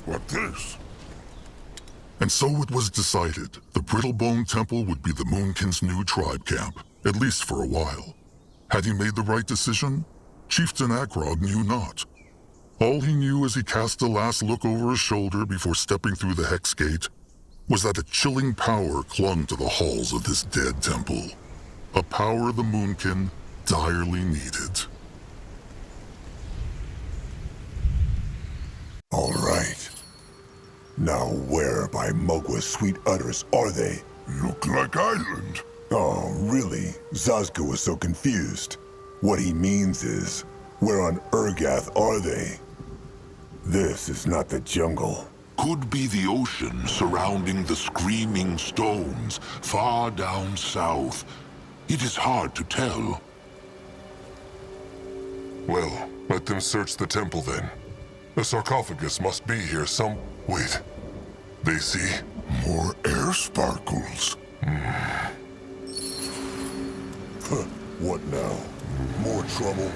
What this? And so it was decided the Brittlebone Temple would be the Moonkin's new tribe camp, at least for a while. Had he made the right decision? Chieftain Akrog knew not. All he knew as he cast a last look over his shoulder before stepping through the Hex Gate was that a chilling power clung to the halls of this dead temple. A power the Moonkin direly needed. All right. Now where by Mugwa's sweet utters are they? Look like island. Oh, really? Zazka was so confused. What he means is, where on Urgath are they? This is not the jungle. Could be the ocean surrounding the screaming stones, far down south. It is hard to tell. Well, let them search the temple then. The sarcophagus must be here some... Wait. They see? More air sparkles. What now? More trouble?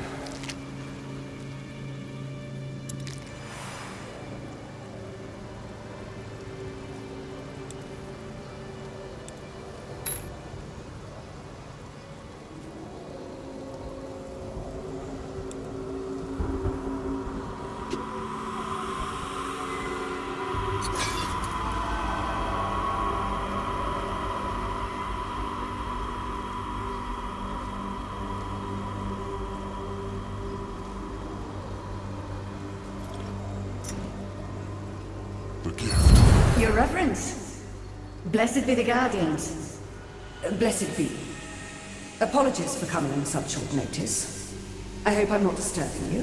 The gift. Your Reverence. Blessed be the Guardians. Blessed be. Apologies for coming on such short notice. I hope I'm not disturbing you.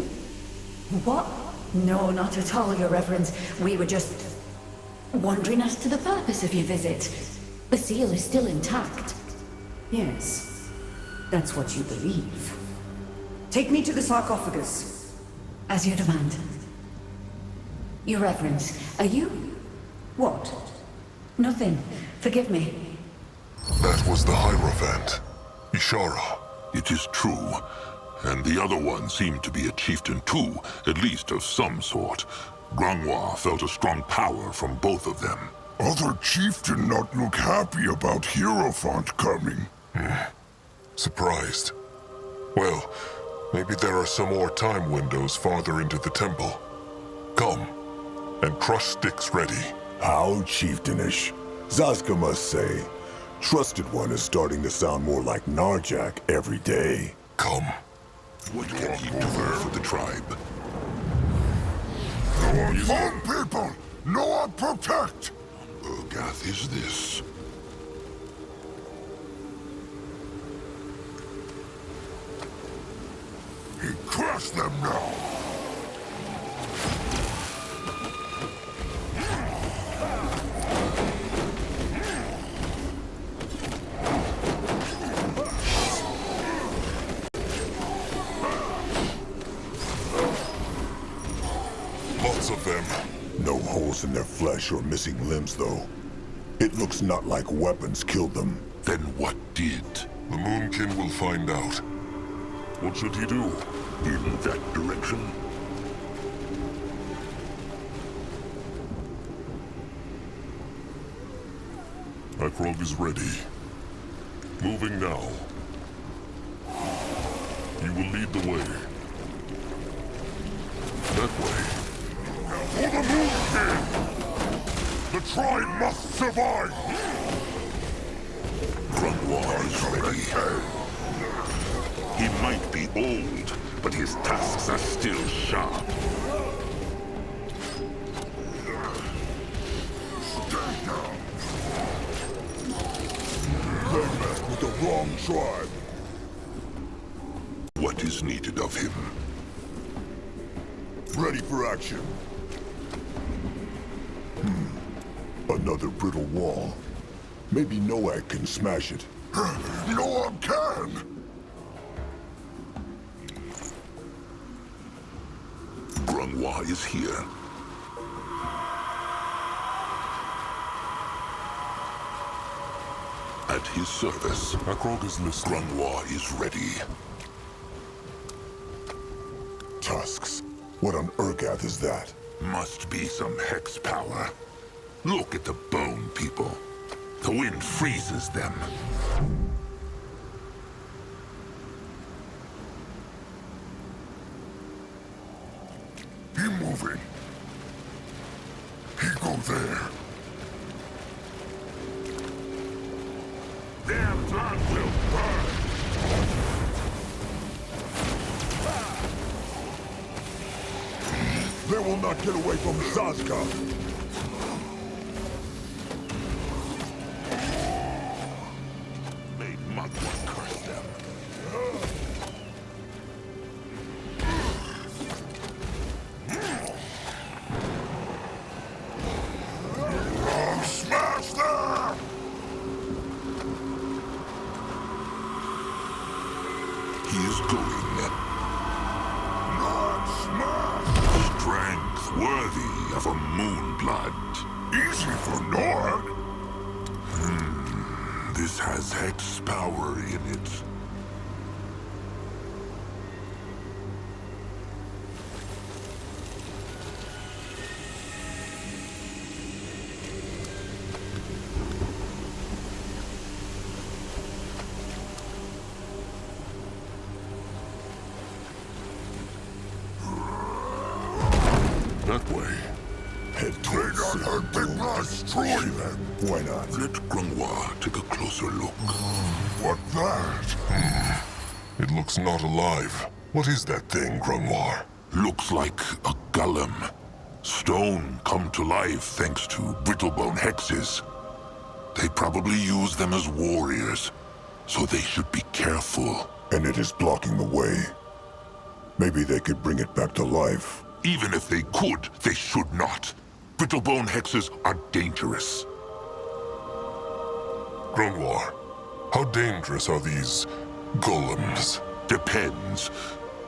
What? No, not at all, Your Reverence. We were just wondering as to the purpose of your visit. The seal is still intact. Yes, that's what you believe. Take me to the sarcophagus. As you demand. Your Reverence, are you... what? Nothing. Forgive me. That was the Hierophant. Ishara. It is true. And the other one seemed to be a chieftain too, at least of some sort. Grungwa felt a strong power from both of them. Other chieftain not look happy about Hierophant coming. Surprised. Well, maybe there are some more time windows farther into the temple. Come. And crush sticks ready. How chieftainish. Zazka must say, Trusted One is starting to sound more like Narjak every day. Come. What can he do for the tribe? No one harm people! No one protect! Urgath is this? He crushed them now! Lots of them. No holes in their flesh or missing limbs, though. It looks not like weapons killed them. Then what did? The Moonkin will find out. What should he do? In that direction? Akrog is ready. Moving now. You will lead the way. That way. For the Moonkin! The tribe must survive! Grungwa is ready. He might be old, but his tusks are still sharp. Stay down! They met with the wrong tribe. What is needed of him? Ready for action. Another brittle wall. Maybe Noak can smash it. Noak can! Grungwa is here. At his service. Akrog is listening. Grungwa is ready. Tusks. What on Urgath is that? Must be some hex power. Look at the bone people. The wind freezes them. He moving. He go there. Their blood will burn. They will not get away from Zazka. May Magua curse them. Smash them! He is going. Not smash! Strength worthy of a moonblood. Easy for Nord. This has hex power in it. That way. Head towards her big blood. Destroy them. Why not? Let Grunwa take a closer look. What that? It looks not alive. What is that thing, Grunwar? Looks like a golem. Stone come to life thanks to brittlebone hexes. They probably use them as warriors, so they should be careful. And it is blocking the way. Maybe they could bring it back to life. Even if they could, they should not. Brittlebone hexes are dangerous. Grunwar, how dangerous are these golems? Depends.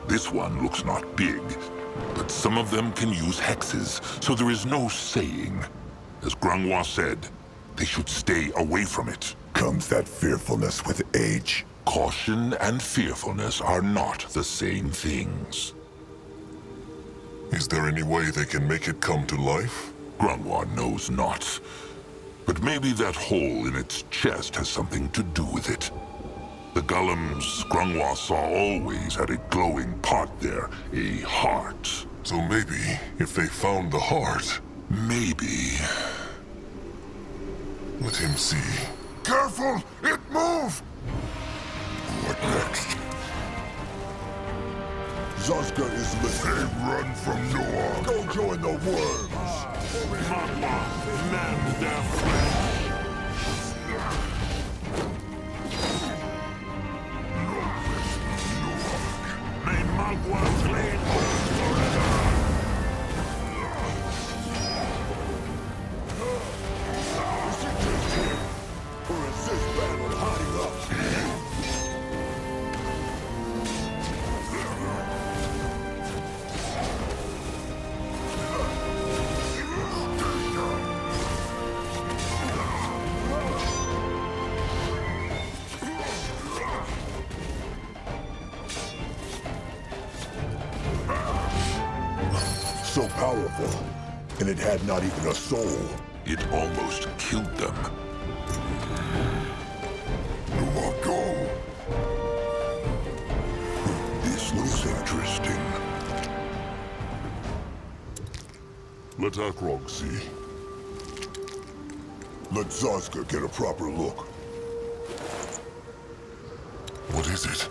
This one looks not big, but some of them can use hexes, so there is no saying. As Grunwa said, they should stay away from it. Comes that fearfulness with age. Caution and fearfulness are not the same things. Is there any way they can make it come to life? Grunwa knows not. But maybe that hole in its chest has something to do with it. The golems Grunwa saw always had a glowing part there, a heart. So maybe, if they found the heart, Maybe. let him see. Careful! It moved! What next? Zazka is listening. Run from Noah. Go join the worms. Magua, mend their flesh. May Magua clean forever. Is it just him? Or is this battle hiding up? So powerful, and it had not even a soul. It almost killed them. Noah, go! This looks interesting. Let Akrog see. Let Zazka get a proper look. What is it?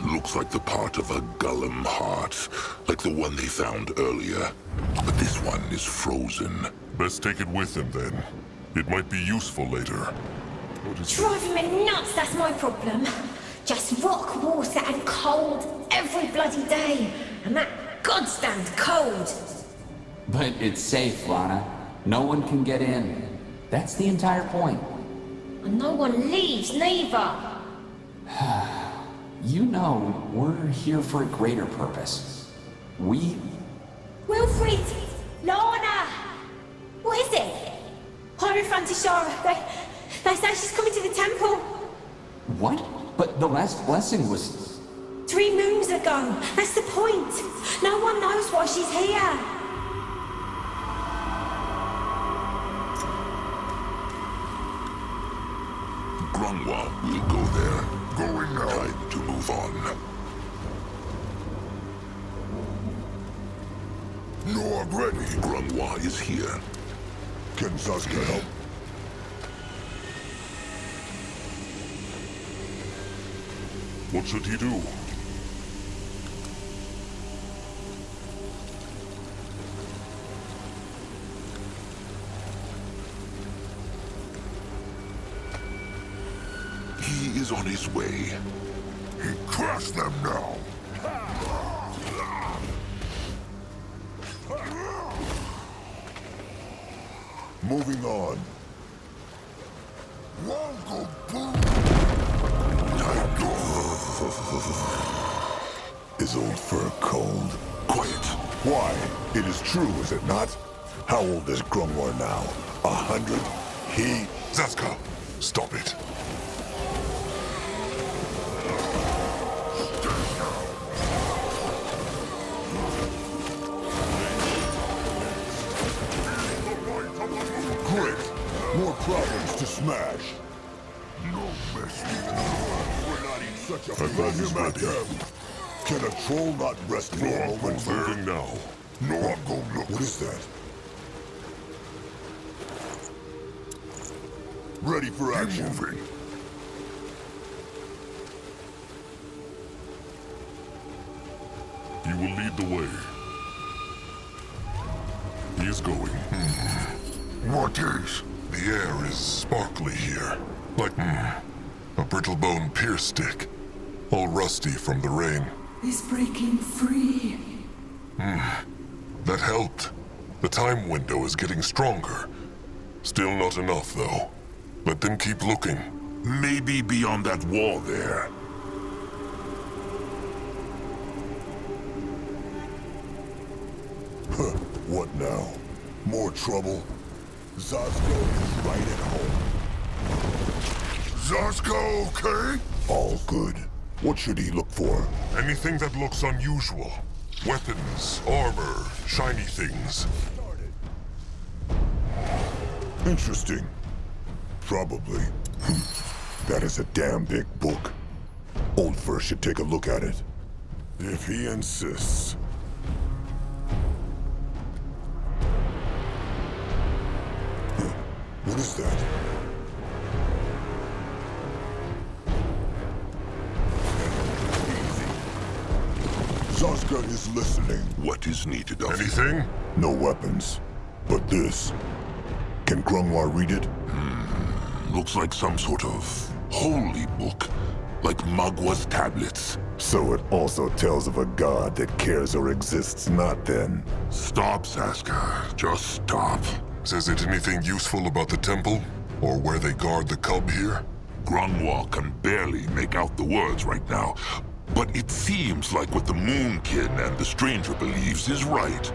Looks like the part of a golem heart, like the one they found earlier. But this one is frozen. Best take it with them then. It might be useful later. What is Driving me nuts, that's my problem. Just rock, water and cold every bloody day. And that goddamn cold. But it's safe, Lana. No one can get in. That's the entire point. And no one leaves, neither. You know, we're here for a greater purpose. We... Wilfred! Lorna! What is it? Hierophant Ishara. They say she's coming to the temple. What? But the last blessing was... 3 moons ago. That's the point. No one knows why she's here. Grungwa will go there. Going now. Time to move on. No, I'm ready. Grungwa is here. Can Zaska help? What should he do? He is on his way. He crushed them now. Moving on. Welcome, Is old fur cold? Quiet. Why? It is true, is it not? How old is Grungwar now? 100? He... Zaska, stop it. Great! More problems to smash! No mess with we're not in such a... I thought he's ready. Can a troll not rest for a moment? Moving now. No, I'm going look. What is that? Ready for action. Moving. You will lead the way. He is going. What is? The air is sparkly here. Like a brittle bone pierce stick. All rusty from the rain. He's breaking free. That helped. The time window is getting stronger. Still not enough, though. Let them keep looking. Maybe beyond that wall there. What now? More trouble? Zasko is right at home. Zasko, okay? All good. What should he look for? Anything that looks unusual. Weapons, armor, shiny things. Interesting. Probably. That is a damn big book. Old Fur should take a look at it. If he insists. What is that? Zaska is listening. What is needed of him? Anything? No weapons. But this. Can Grungwar read it? Looks like some sort of holy book. Like Magwa's tablets. So it also tells of a god that cares or exists not then. Stop, Saska. Just stop. Says it anything useful about the temple? Or where they guard the cub here? Grungwa can barely make out the words right now, but it seems like what the Moonkin and the stranger believes is right.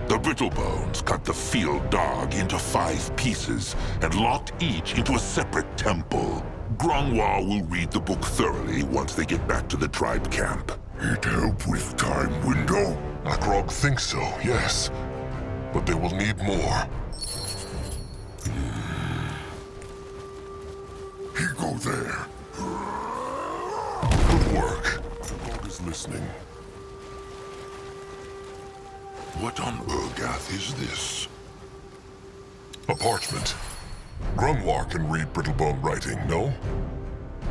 The Brittlebones cut the field dog into 5 pieces and locked each into a separate temple. Grungwa will read the book thoroughly once they get back to the tribe camp. It help with time window? Akrog thinks so, yes. But they will need more. He go there. Good work. God is listening. What on Urgath is this? A parchment. Grungwar can read Brittlebone writing, no?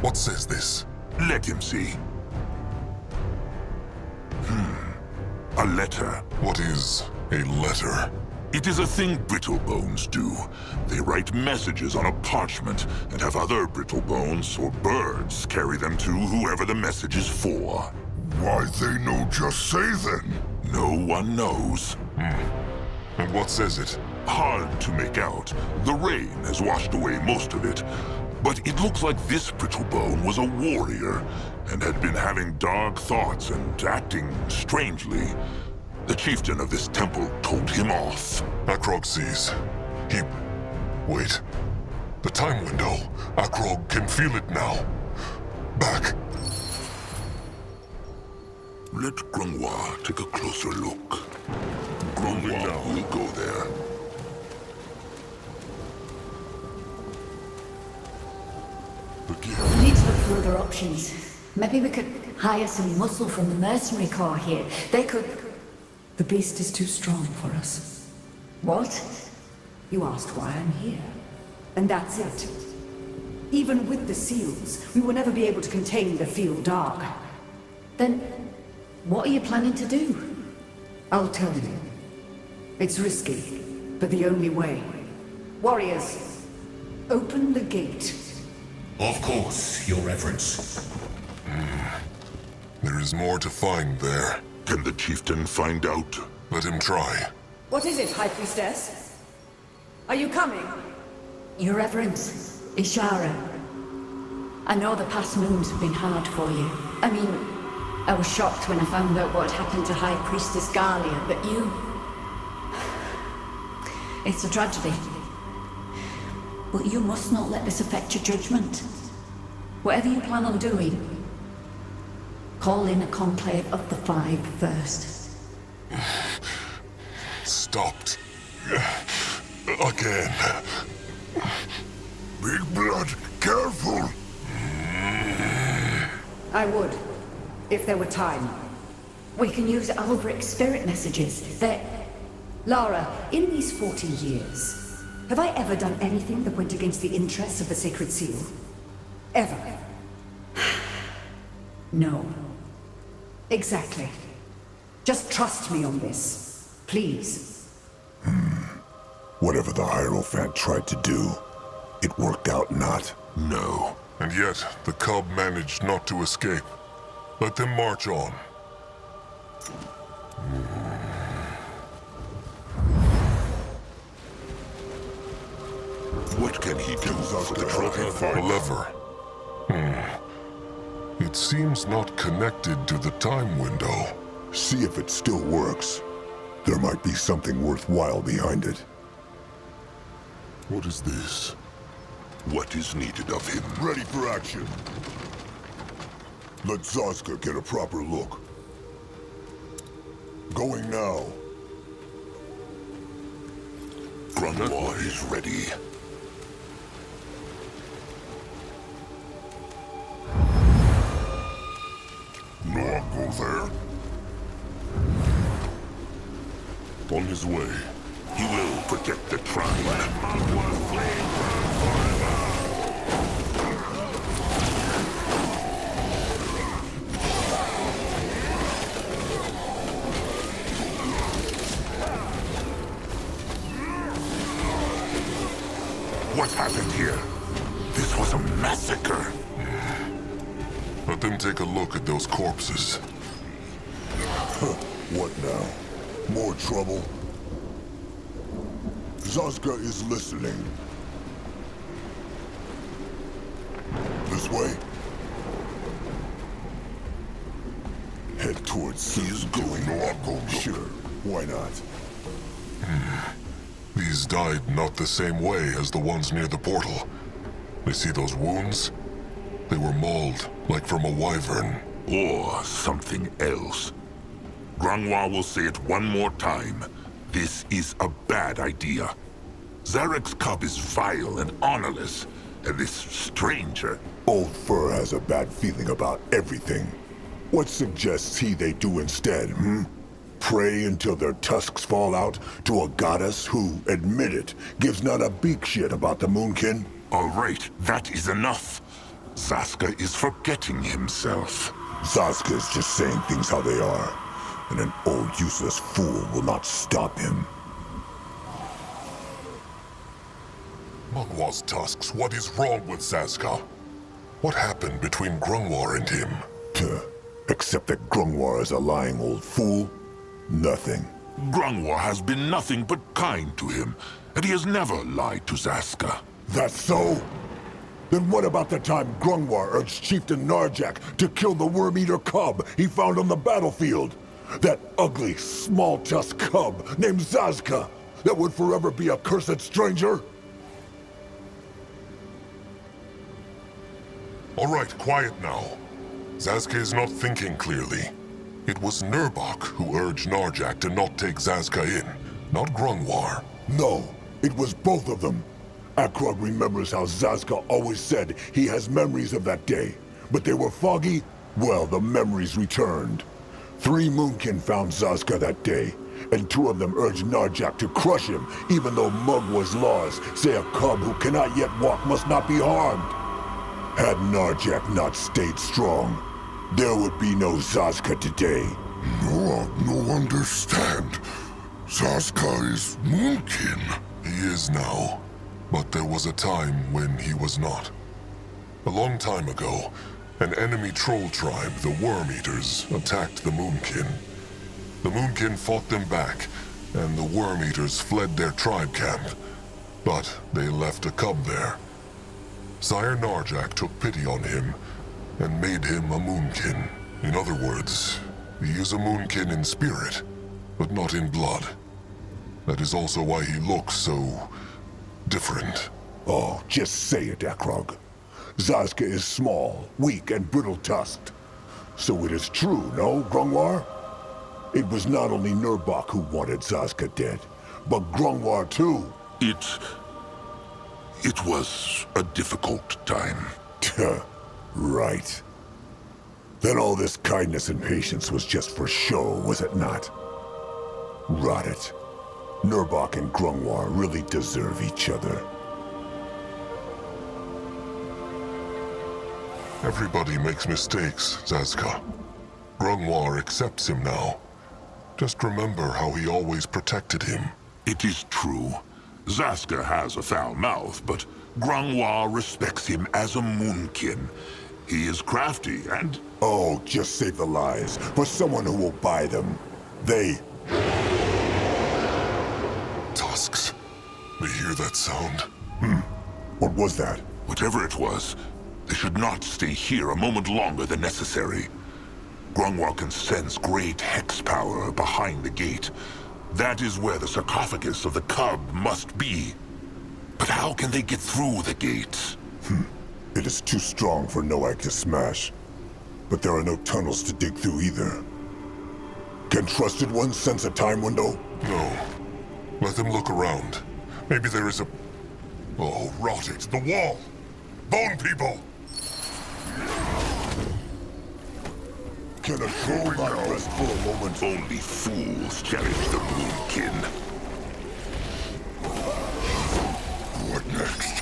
What says this? Let him see. A letter. What is a letter? It is a thing Brittlebones do. They write messages on a parchment and have other Brittlebones or birds carry them to whoever the message is for. Why they no just say then? No one knows. And what says it? Hard to make out. The rain has washed away most of it. But it looks like this Brittlebone was a warrior and had been having dark thoughts and acting strangely. The chieftain of this temple told him off. Akrog sees. He... Wait. The time window. Akrog can feel it now. Back. Let Grungwa take a closer look. Grungwa will go there. The We need to look for other options. Maybe we could hire some muscle from the mercenary corps here. They could... The beast is too strong for us. What? You asked why I'm here. And that's it. Even with the seals, we will never be able to contain the field dark. Then, what are you planning to do? I'll tell you. It's risky, but the only way. Warriors, open the gate. Of course, Your Reverence. There is more to find there. Can the chieftain find out? Let him try. What is it, High Priestess? Are you coming? Your Reverence, Ishara. I know the past moons have been hard for you. I mean, I was shocked when I found out what happened to High Priestess Galia, but you... It's a tragedy. But you must not let this affect your judgment. Whatever you plan on doing, call in a conclave of the five first. Stopped. Again. Big blood, careful! I would, if there were time. We can use Albric's spirit messages. They're... Lara, in these 40 years, have I ever done anything that went against the interests of the Sacred Seal? Ever? No. Exactly. Just trust me on this. Please. Whatever the Hierophant tried to do, it worked out not. No. And yet, the cub managed not to escape. Let them march on. What can he do for the A trophy? lever. It seems not connected to the time window. See if it still works. There might be something worthwhile behind it. What is this? What is needed of him? Ready for action. Let Zazka get a proper look. Going now. Grunwald is ready. Not go there. On his way. He will protect the tribe. What happened here? This was a massacre. Let them take a look at those corpses. What now? More trouble? Zazka is listening. This way? Head towards He's going. No, I'll go. Sure, why not? These died not the same way as the ones near the portal. You see those wounds? They were mauled, like from a wyvern. Or something else. Grunwald will say it one more time. This is a bad idea. Zarek's cub is vile and honorless, and this stranger... Old Fur has a bad feeling about everything. What suggests he they do instead, Pray until their tusks fall out to a goddess who, admit it, gives not a beak shit about the Moonkin? All right, that is enough. Zaska is forgetting himself. Zazka is just saying things how they are, and an old useless fool will not stop him. Mugwal's tusks, what is wrong with Zazka? What happened between Grunwar and him? Except that Grunwar is a lying old fool? Nothing. Grunwald has been nothing but kind to him, and he has never lied to Zaska. That's so? Then what about the time Grunwar urged Chieftain Narjak to kill the worm-eater cub he found on the battlefield? That ugly, small-tusked cub named Zazka that would forever be a cursed stranger? All right, quiet now. Zazka is not thinking clearly. It was Nurbok who urged Narjak to not take Zazka in, not Grunwar. No, it was both of them. Akrog remembers how Zazka always said he has memories of that day, but they were foggy. Well, the memories returned. 3 Moonkin found Zazka that day, and 2 of them urged Narjak to crush him, even though Mugwa's laws say a cub who cannot yet walk must not be harmed. Had Narjak not stayed strong, there would be no Zazka today. No understand. Zazka is Moonkin. He is now, but there was a time when he was not. A long time ago, an enemy troll tribe, the Worm-Eaters, attacked the Moonkin. The Moonkin fought them back, and the Worm-Eaters fled their tribe camp. But they left a cub there. Sire Narjak took pity on him and made him a Moonkin. In other words, he is a Moonkin in spirit, but not in blood. That is also why he looks so different. Oh, just say it, Akrog. Zazka is small, weak, and brittle-tusked. So it is true, no, Grungwar? It was not only Nurbok who wanted Zazka dead, but Grungwar too. It was a difficult time. Right. Then all this kindness and patience was just for show, was it not? Rot it. Nurbok and Grungwar really deserve each other. Everybody makes mistakes, Zazka. Grungwar accepts him now. Just remember how he always protected him. It is true. Zazka has a foul mouth, but Grungwar respects him as a Moonkin. He is crafty and... Oh, just say the lies, for someone who will buy them. They... Tusks. You hear that sound? What was that? Whatever it was, they should not stay here a moment longer than necessary. Grungwar can sense great hex power behind the gate. That is where the sarcophagus of the cub must be. But how can they get through the gate? It is too strong for Noak to smash. But there are no tunnels to dig through either. Can Trusted One sense a time window? No. Let them look around. Maybe there is a... Oh, rot it. The wall! Bone people! Can a troll not rest for a moment? Only fools challenge the Moonkin. What next?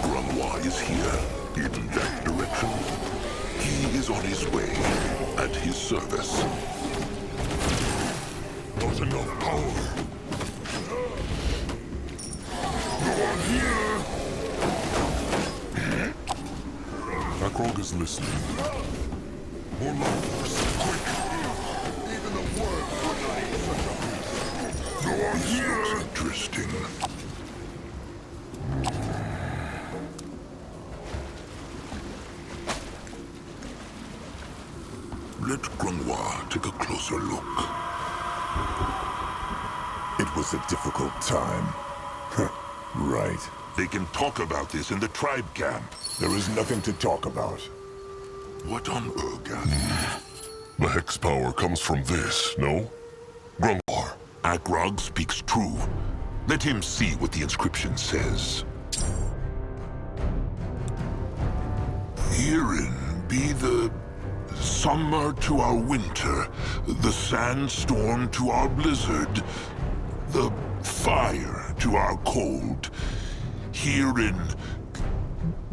Grungwar is here, in that direction. He is on his way, at his service. Not enough power. No one here! Akrog is listening. More light force, quick! Even the word could not eat such a beast. No one here! Interesting. Let Grungwar take a closer look. It was a difficult time. Right. They can talk about this in the tribe camp. There is nothing to talk about. What on Urgan? The hex power comes from this, no? Grungwar. Akrog speaks true. Let him see what the inscription says. Herein be the summer to our winter, the sandstorm to our blizzard, the fire to our cold. Herein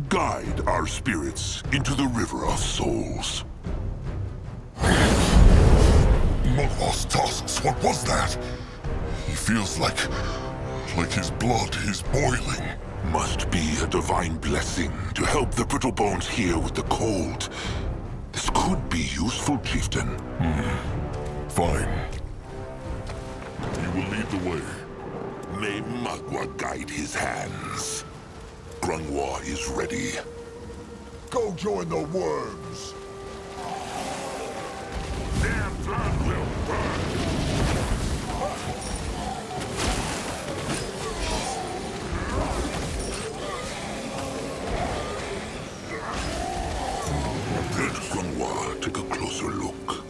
guide our spirits into the river of souls. Mugwa's tusks, what was that? He feels like his blood is boiling. Must be a divine blessing to help the brittle bones here with the cold. This could be useful, chieftain. Fine. You will lead the way. May Mugwa guide his hands. Grungwar is ready. Go join the worms! Their blood will burn. Let Grungwar take a closer look.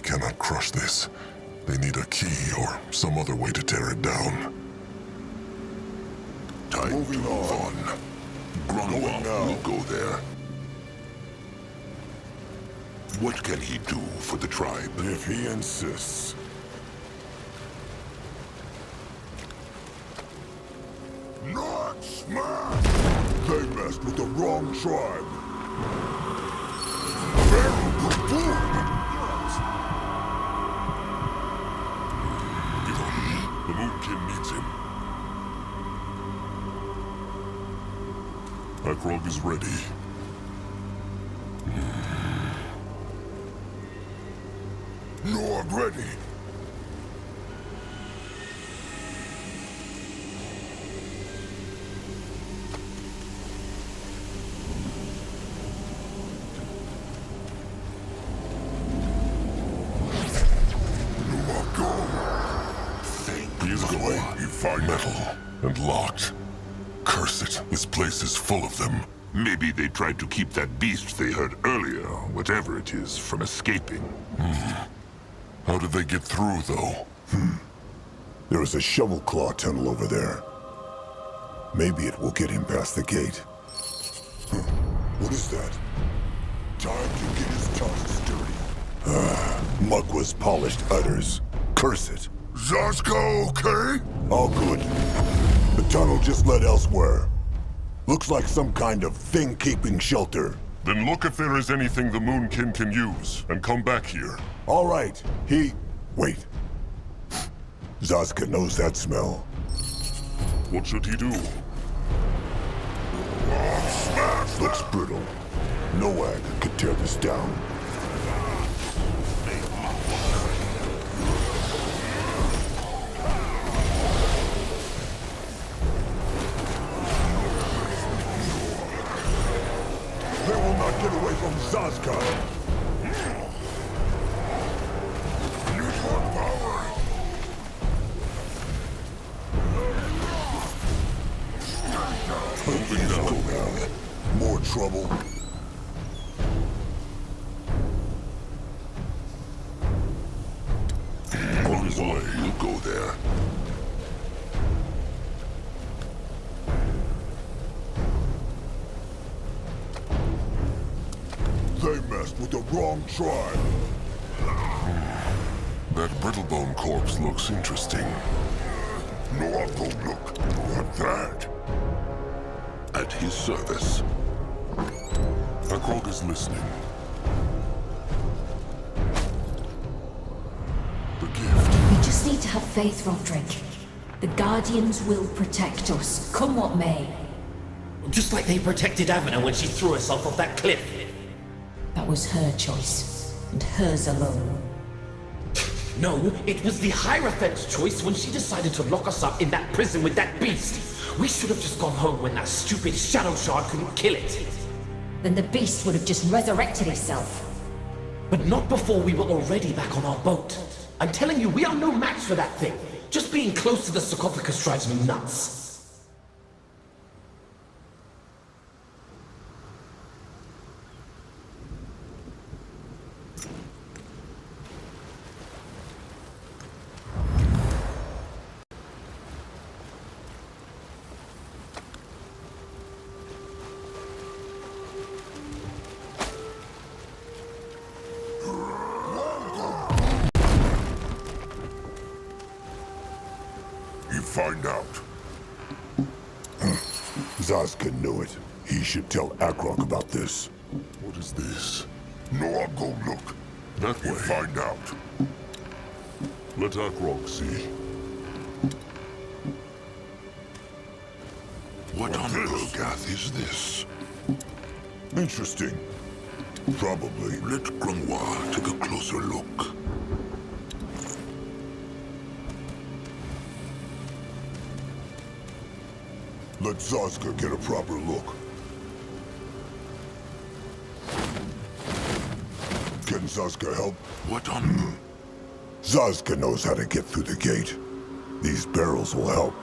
cannot crush this. They need a key or some other way to tear it down. Time to move on. Grunwald will go there. What can he do for the tribe? If he insists. Not smash! They messed with the wrong tribe. Barrel boom! Get on. The Moonkin needs him. Akrog is ready. No, I'm ready. He is going. You find Metal and locked. Curse it. This place is full of them. Maybe they tried to keep that beast they heard earlier, whatever it is, from escaping. How did they get through, though? There is a shovel claw tunnel over there. Maybe it will get him past the gate. What is that? Time to get his tusks dirty. Mugwa's polished udders. Curse it. Zaska, okay? All good. The tunnel just led elsewhere. Looks like some kind of thing-keeping shelter. Then look if there is anything the Moonkin can use, and come back here. All right, Wait. Zaska knows that smell. What should he do? Smash! Looks brittle. No ag could tear this down. They will not get away from Zaska. Use more power. Moving down. More trouble. On his way, he'll go there. They messed with the wrong tribe. That Brittlebone corpse looks interesting. No, I'll go look. What that? At his service. Akrog is listening. The gift. We just need to have faith, Roderick. The Guardians will protect us, come what may. Just like they protected Avena when she threw herself off that cliff. That was her choice, and hers alone. No, it was the Hierophant's choice when she decided to lock us up in that prison with that beast. We should have just gone home when that stupid Shadow Shard couldn't kill it. Then the beast would have just resurrected itself. But not before we were already back on our boat. I'm telling you, we are no match for that thing. Just being close to the sarcophagus drives me nuts. Find out. Zaska knew it. He should tell Akrog about this. What is this? No, I'll go look. That way. Find out. Let Akrog see. What on Golgath is this? Interesting. Probably. Let Grunwald take a closer look. Let Zaska get a proper look. Can Zaska help? What on... Zaska knows how to get through the gate. These barrels will help.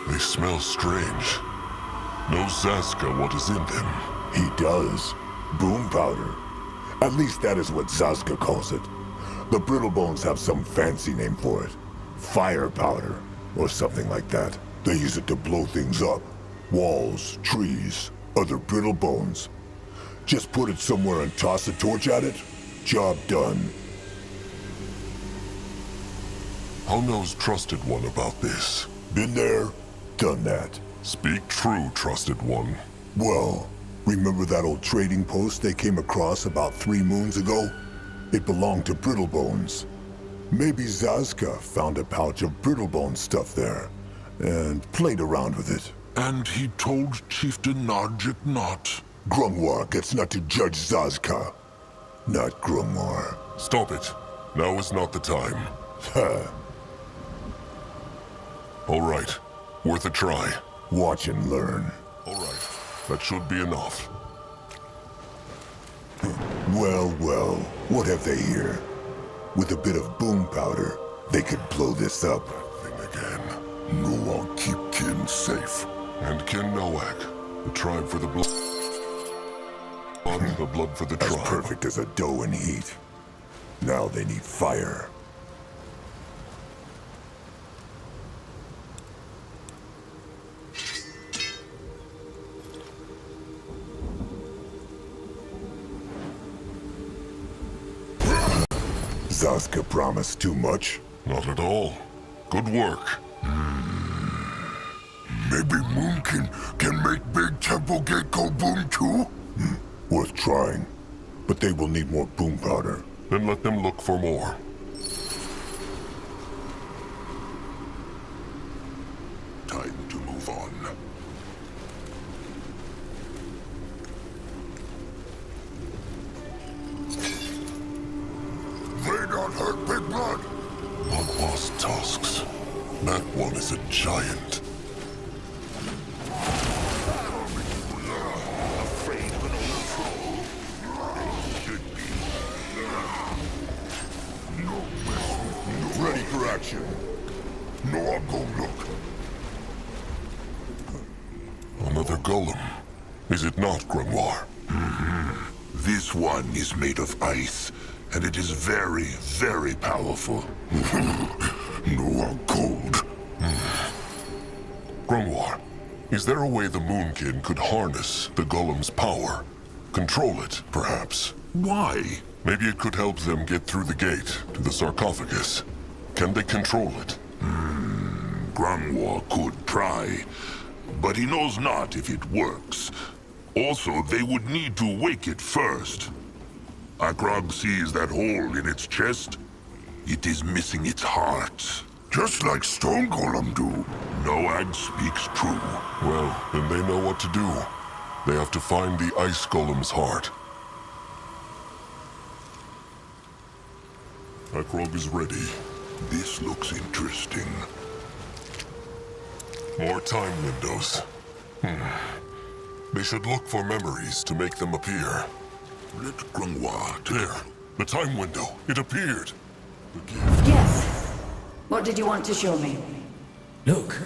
They smell strange. Knows Zaska what is in them. He does. Boom powder. At least that is what Zaska calls it. The Brittlebones have some fancy name for it. Fire powder, or something like that. They use it to blow things up. Walls, trees, other brittle bones. Just put it somewhere and toss a torch at it. Job done. How knows Trusted One about this? Been there, done that. Speak true, Trusted One. Well, remember that old trading post they came across about 3 moons ago? It belonged to Brittlebones. Maybe Zaska found a pouch of Brittlebone stuff there, and played around with it. And he told Chieftain Narjik not. Grungwar gets not to judge Zaska. Not Grungwar. Stop it. Now is not the time. Ha. All right. Worth a try. Watch and learn. All right. That should be enough. Well, well, what have they here? With a bit of boom powder, they could blow this up. Thing again. No, I'll keep Kin safe. And Kin Noak, the tribe for the blood. The blood for the As tribe. perfect as a dough in heat. Now they need fire. Zaska promised too much? Not at all. Good work. Maybe Moonkin can make Big Temple Gate go boom too? Worth trying. But they will need more boom powder. Then let them look for more. Time to move on. They not hurt Big Blood. Logwa's tusks. That one is a giant. Afraid of an old troll? They should be. Ready for action. No, I'll go look. Another golem. Is it not, Grimoire? This one is made of ice, and it is very, very powerful. No, I'm cold. Grimoire, is there a way the Moonkin could harness the golem's power? Control it, perhaps? Why? Maybe it could help them get through the gate to the sarcophagus. Can they control it? Grungwar could try, but he knows not if it works. Also, they would need to wake it first. Akrog sees that hole in its chest. It is missing its heart. Just like Stone Golem do. Noag speaks true. Well, then they know what to do. They have to find the ice golem's heart. Akrog is ready. This looks interesting. More time windows. They should look for memories to make them appear. Let Grungwar There, the time window. It appeared. Yes. What did you want to show me? Look,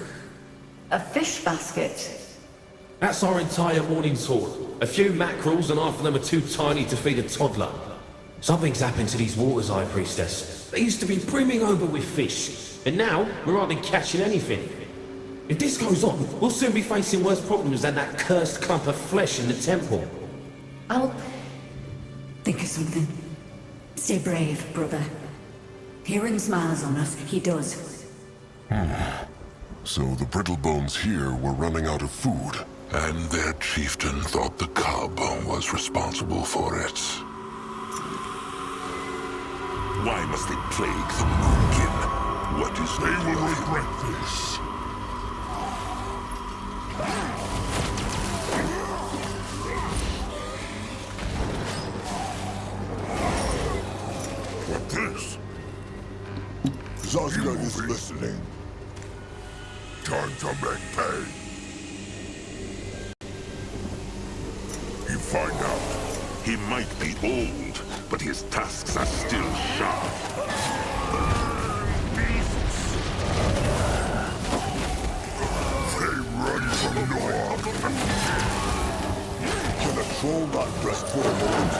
A fish basket. that's our entire morning's haul. A few mackerels and half of them are too tiny to feed a toddler. Something's happened to these waters, High Priestess. They used to be brimming over with fish, and now we're hardly catching anything. If this goes on, we'll soon be facing worse problems than that cursed clump of flesh in the temple. I'll think of something. Stay brave, brother. Hearing smiles on us, he does. So the Brittlebones here were running out of food. And their chieftain thought the cub was responsible for it. Why must they plague the Moonkin? What is they will regret this? What this? Zaska is listening. Time to make pay. You find out. He might be old, but his tusks are still sharp. They run from Noah. Can a troll not rest for a moment?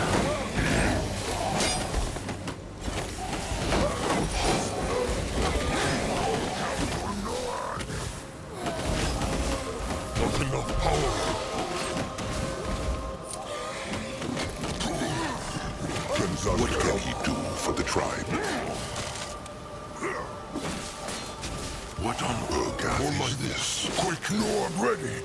Urgath is this? Quick, no, I'm ready.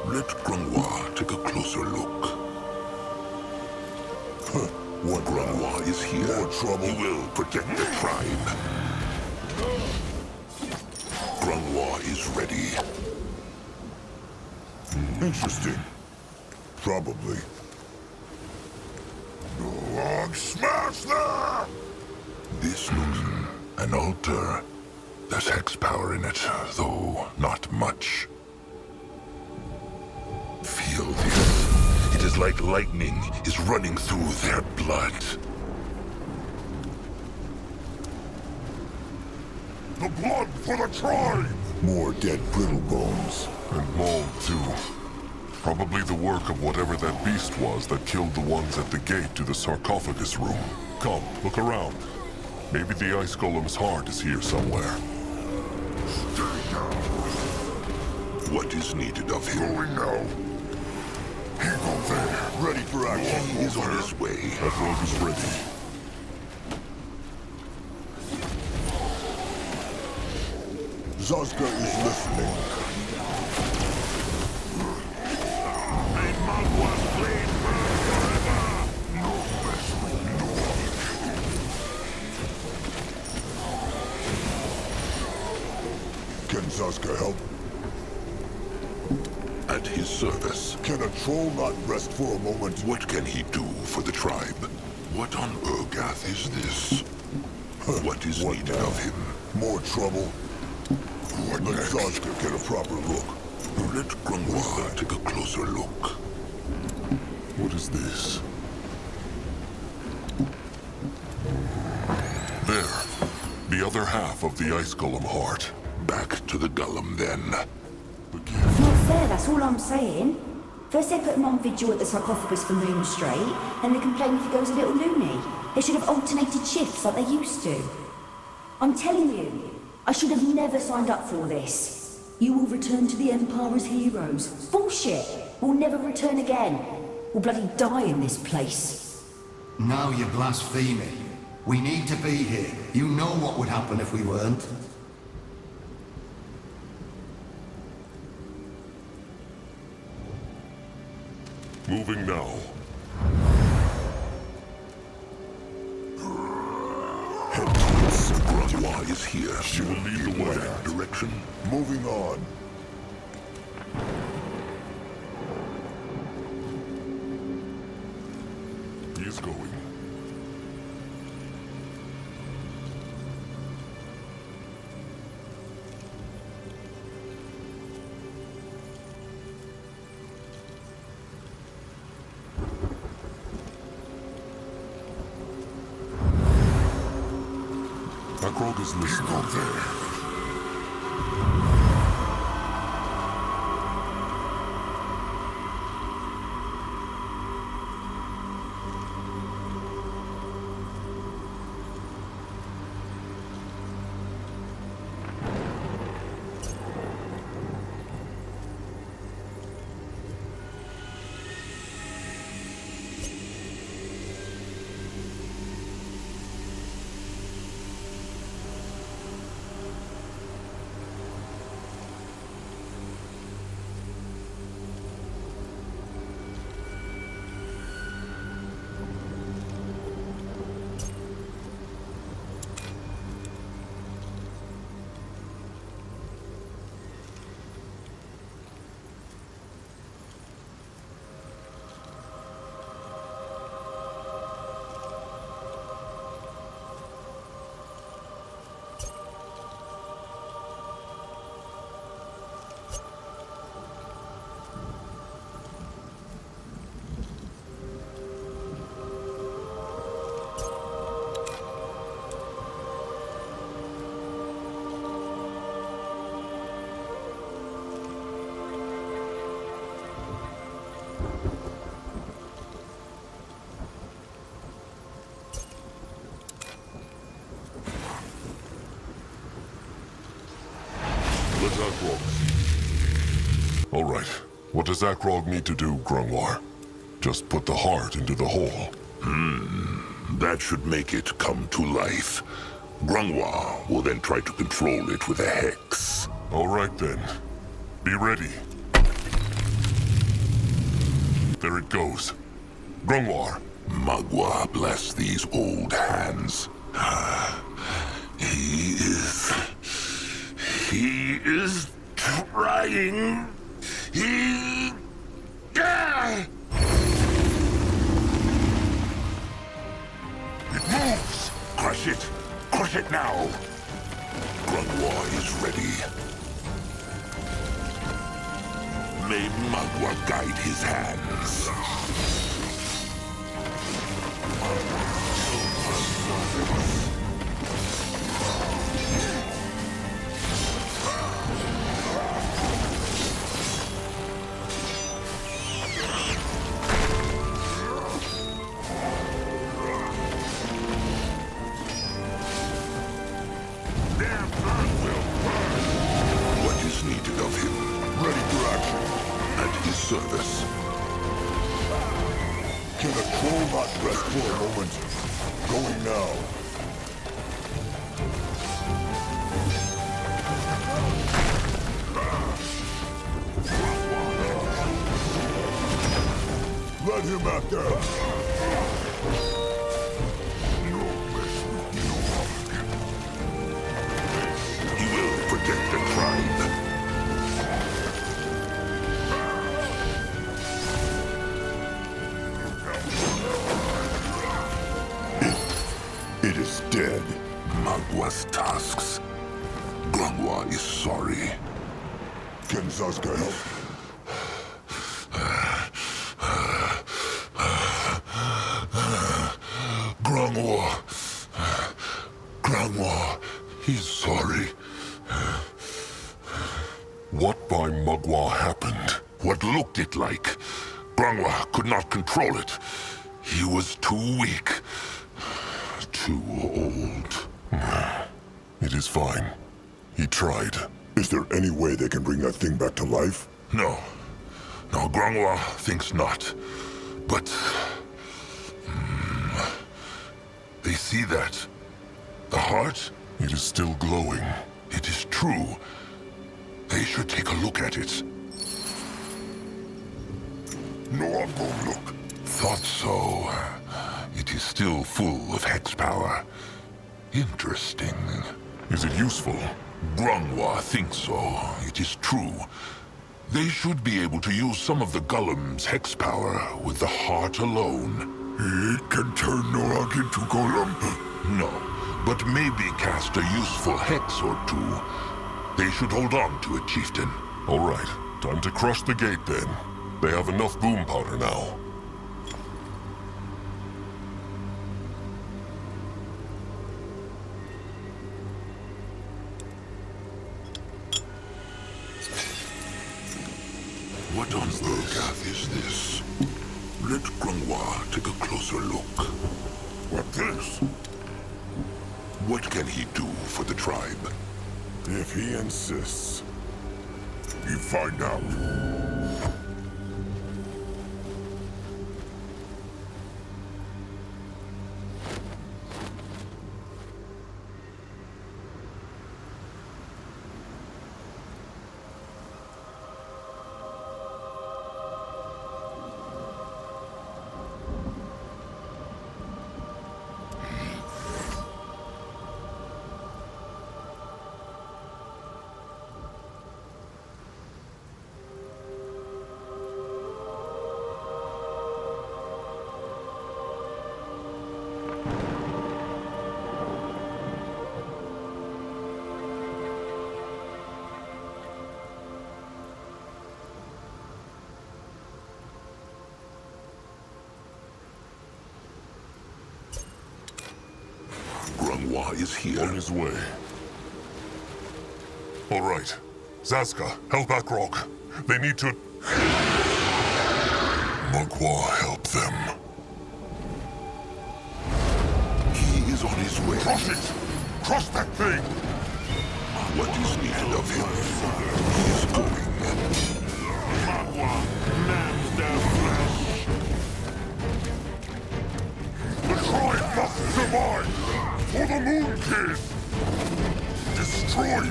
Let Grunwa take a closer look. What Grunwa is here. More trouble. He will protect the tribe. Grunwa is ready. Interesting. Probably. Log smash there! This looks an altar. There's hex power in it, though not much. Feel this. It is like lightning is running through their blood. The blood for the tribe! More dead brittle bones. And mold, too. Probably the work of whatever that beast was that killed the ones at the gate to the sarcophagus room. Come, look around. Maybe the ice golem's heart is here somewhere. What is needed of him? Going now. He go there. Ready for action. He is on his way. That rogue is ready. Zazka is listening. Can Zazka help? At his service. Can a troll not rest for a moment? What can he do for the tribe? What on Urgath is this? What is needed now? of him? More trouble? What Let next? Zazka get a proper look. Let Grunwa take a closer look. What is this? There. The other half of the ice golem heart. Back to the Golem, then. It's not fair, that's all I'm saying. First they put him on vigil at the sarcophagus for Moon Strait, and they complain if he goes a little loony. They should have alternated shifts like they used to. I'm telling you, I should have never signed up for all this. You will return to the Empire as heroes. Bullshit! We'll never return again. We'll bloody die in this place. Now you're blaspheming. We need to be here. You know what would happen if we weren't. Moving now. Grunwa is here. She will lead the way. That direction. Moving on. He is going. Akrog is listening. Go there. Let Akrog see. All right. What does Akrog need to do, Grunwar? Just put the heart into the hole. That should make it come to life. Grunghwa will then try to control it with a hex. All right then. Be ready. There it goes. Grunghwa. Magua bless these old hands. He is trying. He... It moves! Crush it! Crush it now! Grunghwa is ready. May Magua guide his hands. Needed of him. Ready for action. At his service. Can a troll not rest for a moment? Going now. Let him at them. He will protect the tribe. It is dead. Magua's tasks. Grunghwa is sorry. Can Zazka help? Grunghwa, he's sorry. What by Magua happened? What looked it like? Grunghwa could not control it. He was too weak. Too old. It is fine. He tried. Is there any way they can bring that thing back to life? No. No, Grunghwa thinks not. But... they see that. The heart? It is still glowing. It is true. They should take a look at it. No, I'll go look. Thought so. It is still full of hex power. Interesting. Is it useful? Grunghwa thinks so. It is true. They should be able to use some of the Golem's hex power with the heart alone. It can turn Norak into Golem? No, but maybe cast a useful hex or two. They should hold on to it, Chieftain. All right. Time to crush the gate then. They have enough boom powder now. What on earth is this? Let Grunghwa take a closer look. What this? What can he do for the tribe? If he insists. You find out. Grunghwa is here. On his way. All right. Zazka, help Akrog. They need to... Magua, help them. He is on his way. Crush it! Crush that thing! What is needed of him? He is going. Magua, man's their flesh. The tribe must survive! For the Moon King! Destroy them!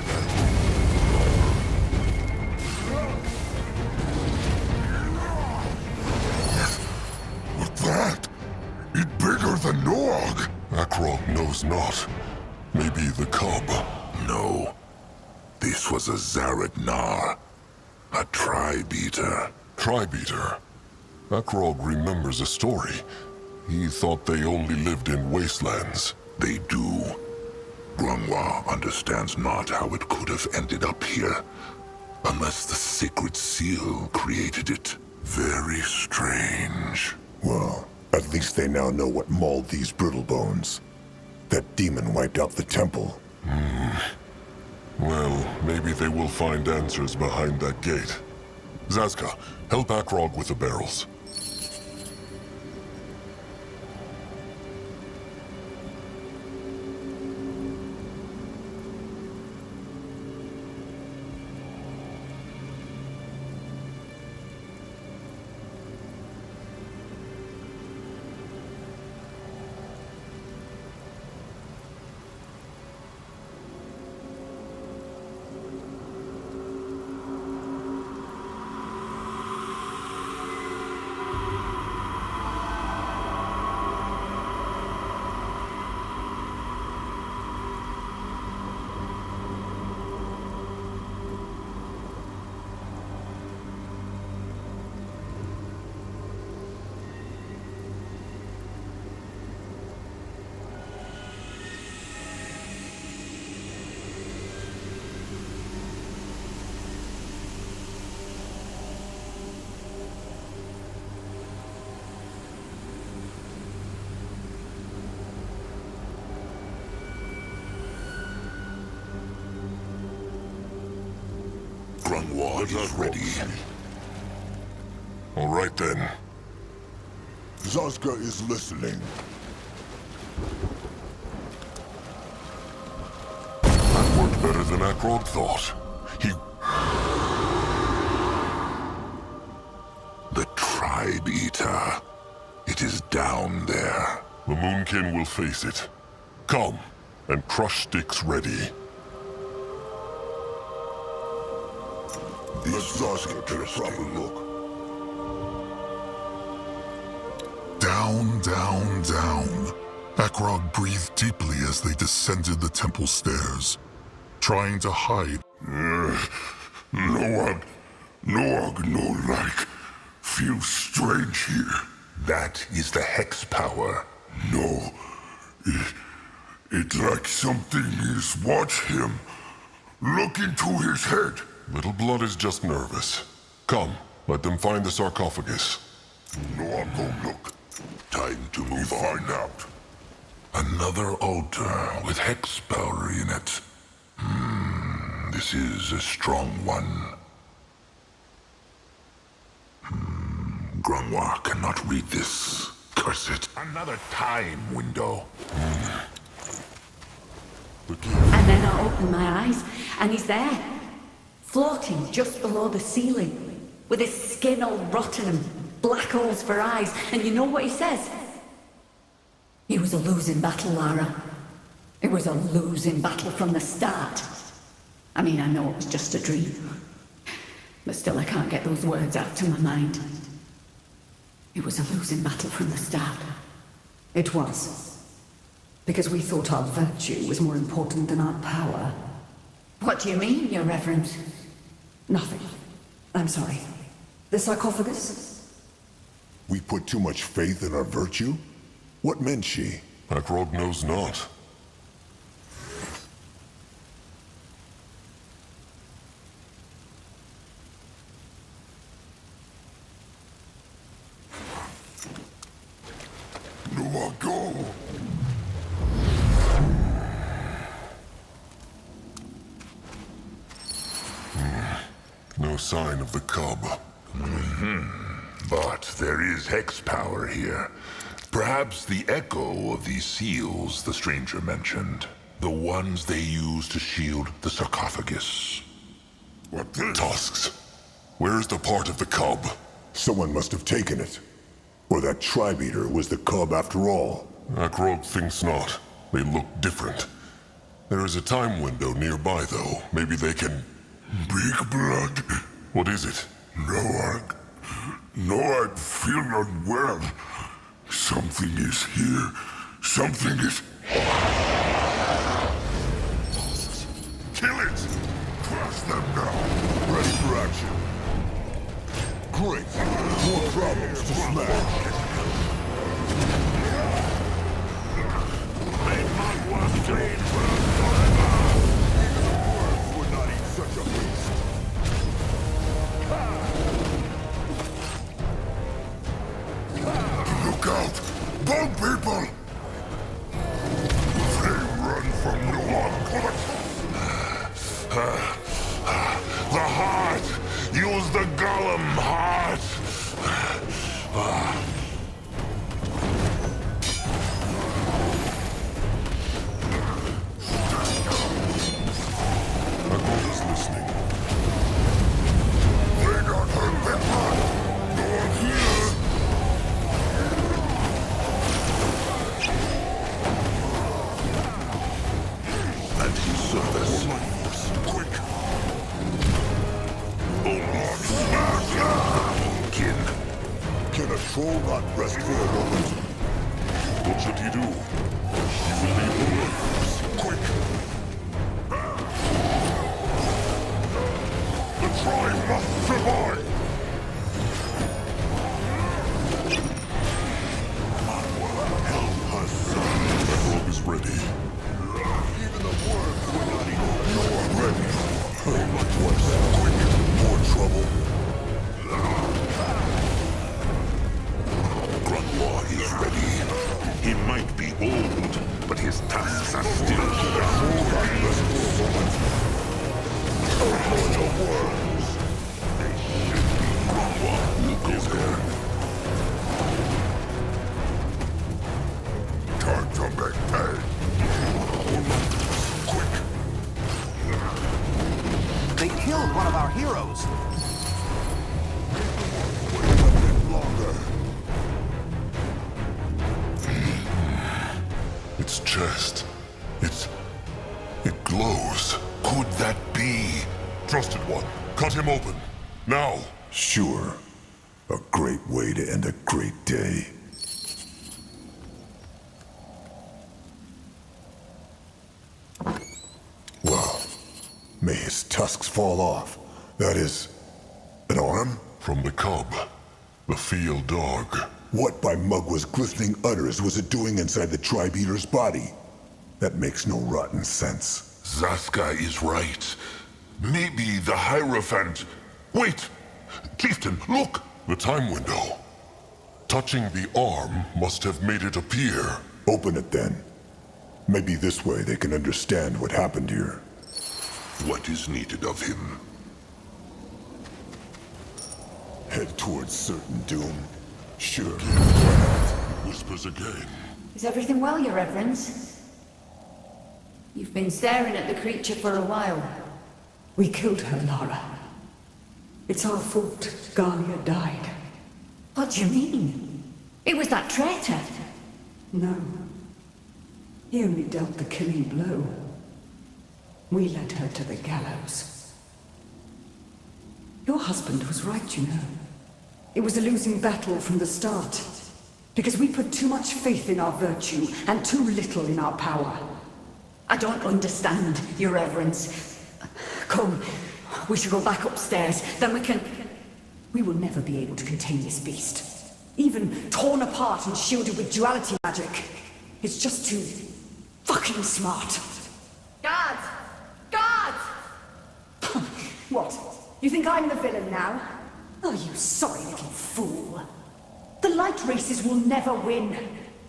What's that? It's bigger than Noag! Akrog knows not. Maybe the cub. No. This was a Zaradnar. A tribe-eater. Tribe-eater? Akrog remembers a story. He thought they only lived in wastelands. They do. Grungwa understands not how it could have ended up here. Unless the sacred seal created it. Very strange. Well, at least they now know what mauled these brittle bones. That demon wiped out the temple. Well, maybe they will find answers behind that gate. Zazka, help Akrog with the barrels. Grungwa is ready. All right then. Zazka is listening. That worked better than Akrog thought. He... The tribe-eater. It is down there. The Moonkin will face it. Come, and crush sticks ready. Let's Zazka get a proper look. Down, down, down. Akrog breathed deeply as they descended the temple stairs, trying to hide. Noag no like. Feels strange here. That is the hex power. No. It's like something is watch him. Look into his head. Little Blood is just nervous. Come, let them find the sarcophagus. Noag go look. Time to move on. Find out. Another altar with hex power in it. This is a strong one. Grungwa cannot read this. Curse it. Another time window. And then I open my eyes, and he's there, floating just below the ceiling, with his skin all rotten and black holes for eyes. And you know what he says? It was a losing battle, Lara. It was a losing battle from the start. I mean, I know it was just a dream, but still I can't get those words out of my mind. It was a losing battle from the start. It was. Because we thought our virtue was more important than our power. What do you mean, Your Reverence? Nothing. I'm sorry. The sarcophagus? We put too much faith in our virtue? What meant she? Akrog knows not. Noag go! No sign of the cub. But there is hex power here. Perhaps the echo of these seals the stranger mentioned. The ones they use to shield the sarcophagus. What the tusks? Where's the part of the cub? Someone must have taken it. Or that tribe eater was the cub after all. Akrog thinks not. They look different. There is a time window nearby, though. Maybe they can... Big blood? What is it? No, I feel unwell. Something is here. Something is... Kill it! Crush them now. Ready for action. Great. More problems to smash. May Magua train forever. Would not eat such a beast. Look out! Bug people! They run from no one. The heart! Use the golem heart! Akko is listening. They don't hurt that heart! No one here! At his service. Quick! Can a troll not rest for a moment? What should he do? He will need the waves. Quick! The tribe must survive! Help us, son. The orb is ready. Even the worms were not enough. You are ready. Much worse. Quick! More trouble. Grandma is ready. He might be old, but his tasks are still Hold on, rest for a moment. Oh, the worms. They should be. Grandma will go there. Time to make hay. Quick! They killed one of our heroes. Wait a bit longer. Its chest. It glows. Could that be? Trusted one. Cut him open. Now. Sure. A great way to end a great day. Well, may his tusks fall off. That is... an arm? From the cub. The field dog. What by Mugwa's glistening udders was it doing inside the tribe eater's body? That makes no rotten sense. Zaska is right. Maybe the Hierophant... Wait! Chieftain, look! The time window. Touching the arm must have made it appear. Open it then. Maybe this way they can understand what happened here. What is needed of him? Head towards certain doom. Sure. Whispers again. Is everything well, Your Reverence? You've been staring at the creature for a while. We killed her, Lara. It's our fault Galia died. What do you mean? It was that traitor. No. He only dealt the killing blow. We led her to the gallows. Your husband was right, you know. It was a losing battle from the start. Because we put too much faith in our virtue and too little in our power. I don't understand, Your Reverence. Come, we should go back upstairs, then we can... We will never be able to contain this beast. Even torn apart and shielded with duality magic. It's just too... fucking smart. Guards! Guards! What? You think I'm the villain now? Oh, you sorry little fool. The light races will never win.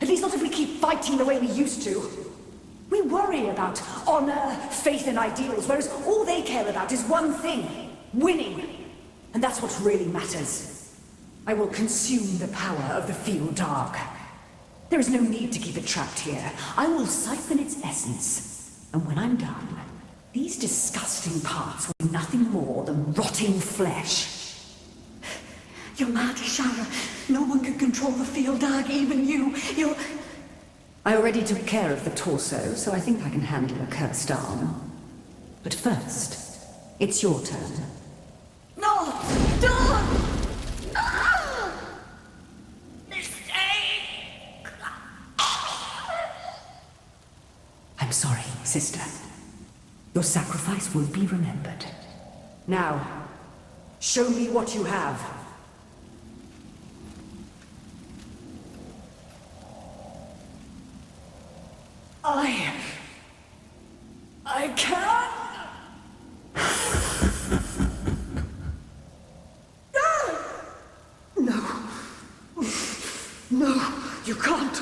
At least not if we keep fighting the way we used to. We worry about honor, faith, and ideals, whereas all they care about is one thing: winning. And that's what really matters. I will consume the power of the field dog. There is no need to keep it trapped here. I will siphon its essence. And when I'm done, these disgusting parts will be nothing more than rotting flesh. You're mad, Shara. No one can control the field dog, even you. You're... I already took care of the torso, so I think I can handle a cursed arm. But first, it's your turn. No! Don't! I'm sorry, sister. Your sacrifice will be remembered. Now, show me what you have. I can't. No. No, you can't.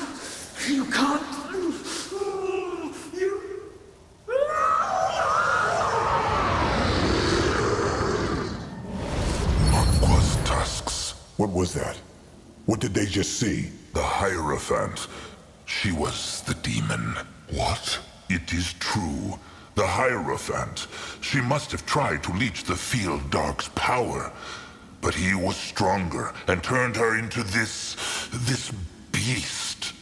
You can't. Aqua's tusks. What was that? What did they just see? The Hierophant. She was the demon. What? It is true. The Hierophant. She must have tried to leech the Field Dark's power. But he was stronger and turned her into this beast.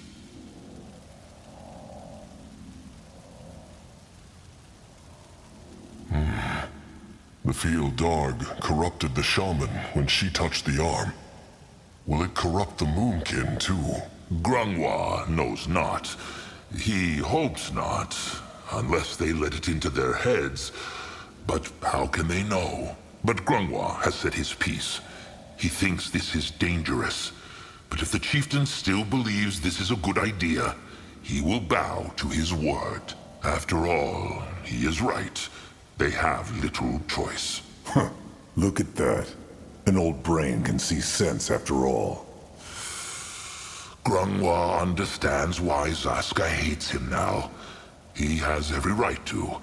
The Field Dark corrupted the shaman when she touched the arm. Will it corrupt the Moonkin too? Grungwa knows not. He hopes not, unless they let it into their heads. But how can they know? But Grungwa has said his piece. He thinks this is dangerous. But if the chieftain still believes this is a good idea, he will bow to his word. After all, he is right. They have little choice. Huh. Look at that. An old brain can see sense after all. Grungwa understands why Zaska hates him now. He has every right to.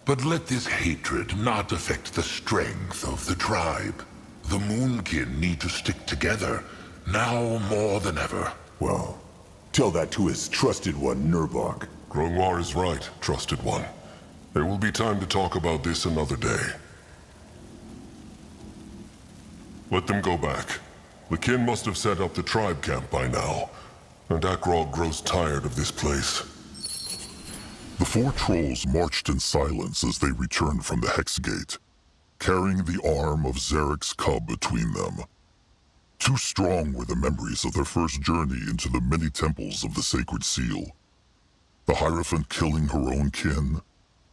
But let this hatred not affect the strength of the tribe. The Moonkin need to stick together, now more than ever. Well, tell that to his trusted one, Nurbok. Grungwar is right, trusted one. There will be time to talk about this another day. Let them go back. The kin must have set up the tribe camp by now, and Akrog grows tired of this place. The four trolls marched in silence as they returned from the Hex Gate, carrying the arm of Zarek's cub between them. Too strong were the memories of their first journey into the many temples of the Sacred Seal. The Hierophant killing her own kin,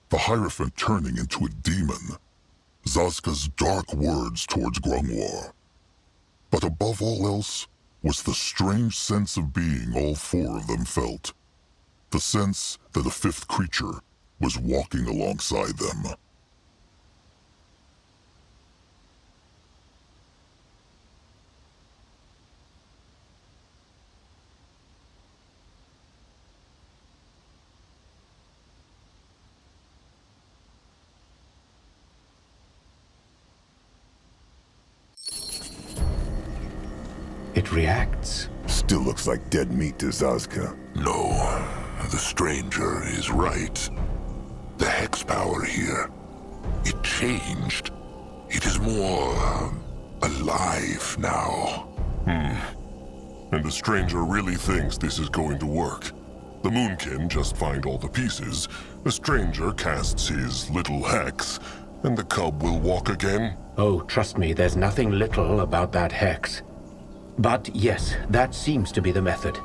the Hierophant turning into a demon, Zaska's dark words towards Grungwar. But above all else was the strange sense of being all four of them felt. The sense that a fifth creature was walking alongside them. It reacts. Still looks like dead meat to Zazka. No, the stranger is right. The hex power here, it changed. It is more alive now. And the stranger really thinks this is going to work. The Moonkin just find all the pieces, the stranger casts his little hex, and the cub will walk again? Oh, trust me, there's nothing little about that hex. But yes, that seems to be the method.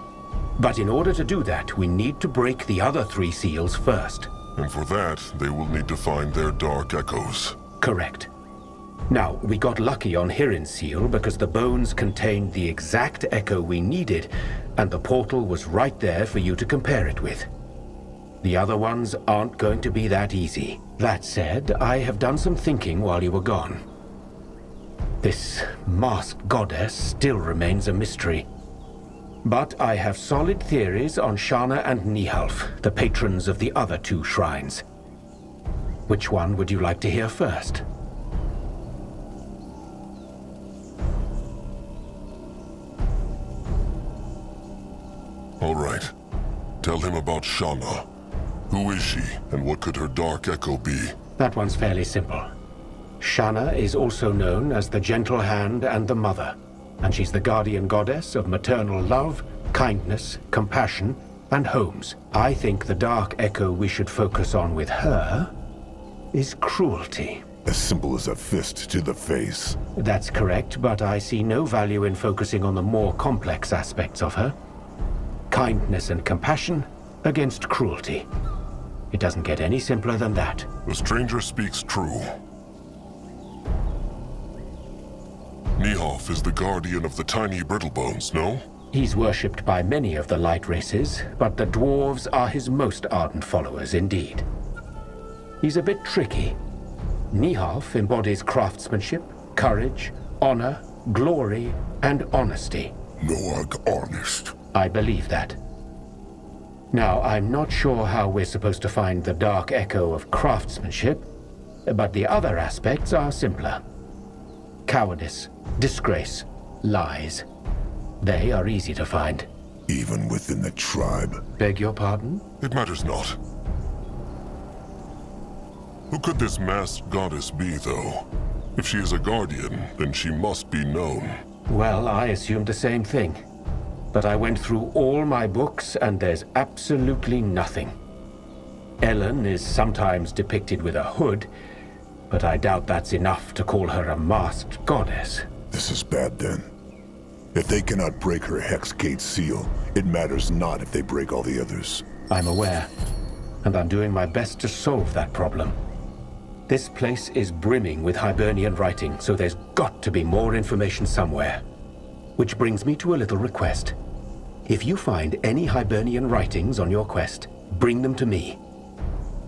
But in order to do that, we need to break the other three seals first. And for that, they will need to find their dark echoes. Correct. Now, we got lucky on Hirin's seal because the bones contained the exact echo we needed, and the portal was right there for you to compare it with. The other ones aren't going to be that easy. That said, I have done some thinking while you were gone. This masked goddess still remains a mystery. But I have solid theories on Shana and Nihalf, the patrons of the other two shrines. Which one would you like to hear first? All right. Tell him about Shana. Who is she, and what could her dark echo be? That one's fairly simple. Shana is also known as the Gentle Hand and the Mother, and she's the guardian goddess of maternal love, kindness, compassion, and Holmes. I think the dark echo we should focus on with her is cruelty. As simple as a fist to the face. That's correct, but I see no value in focusing on the more complex aspects of her. Kindness and compassion against cruelty. It doesn't get any simpler than that. The stranger speaks true. Niehoff is the guardian of the tiny Brittlebones, no? He's worshipped by many of the light races, but the dwarves are his most ardent followers indeed. He's a bit tricky. Niehoff embodies craftsmanship, courage, honor, glory, and honesty. Noag honest. I believe that. Now, I'm not sure how we're supposed to find the dark echo of craftsmanship, but the other aspects are simpler. Cowardice, disgrace, lies. They are easy to find. Even within the tribe. Beg your pardon? It matters not. Who could this masked goddess be, though? If she is a guardian, then she must be known. Well, I assumed the same thing. But I went through all my books, and there's absolutely nothing. Ellen is sometimes depicted with a hood, but I doubt that's enough to call her a masked goddess. This is bad then. If they cannot break her Hex Gate seal, it matters not if they break all the others. I'm aware, and I'm doing my best to solve that problem. This place is brimming with Hibernian writing, so there's got to be more information somewhere. Which brings me to a little request. If you find any Hibernian writings on your quest, bring them to me.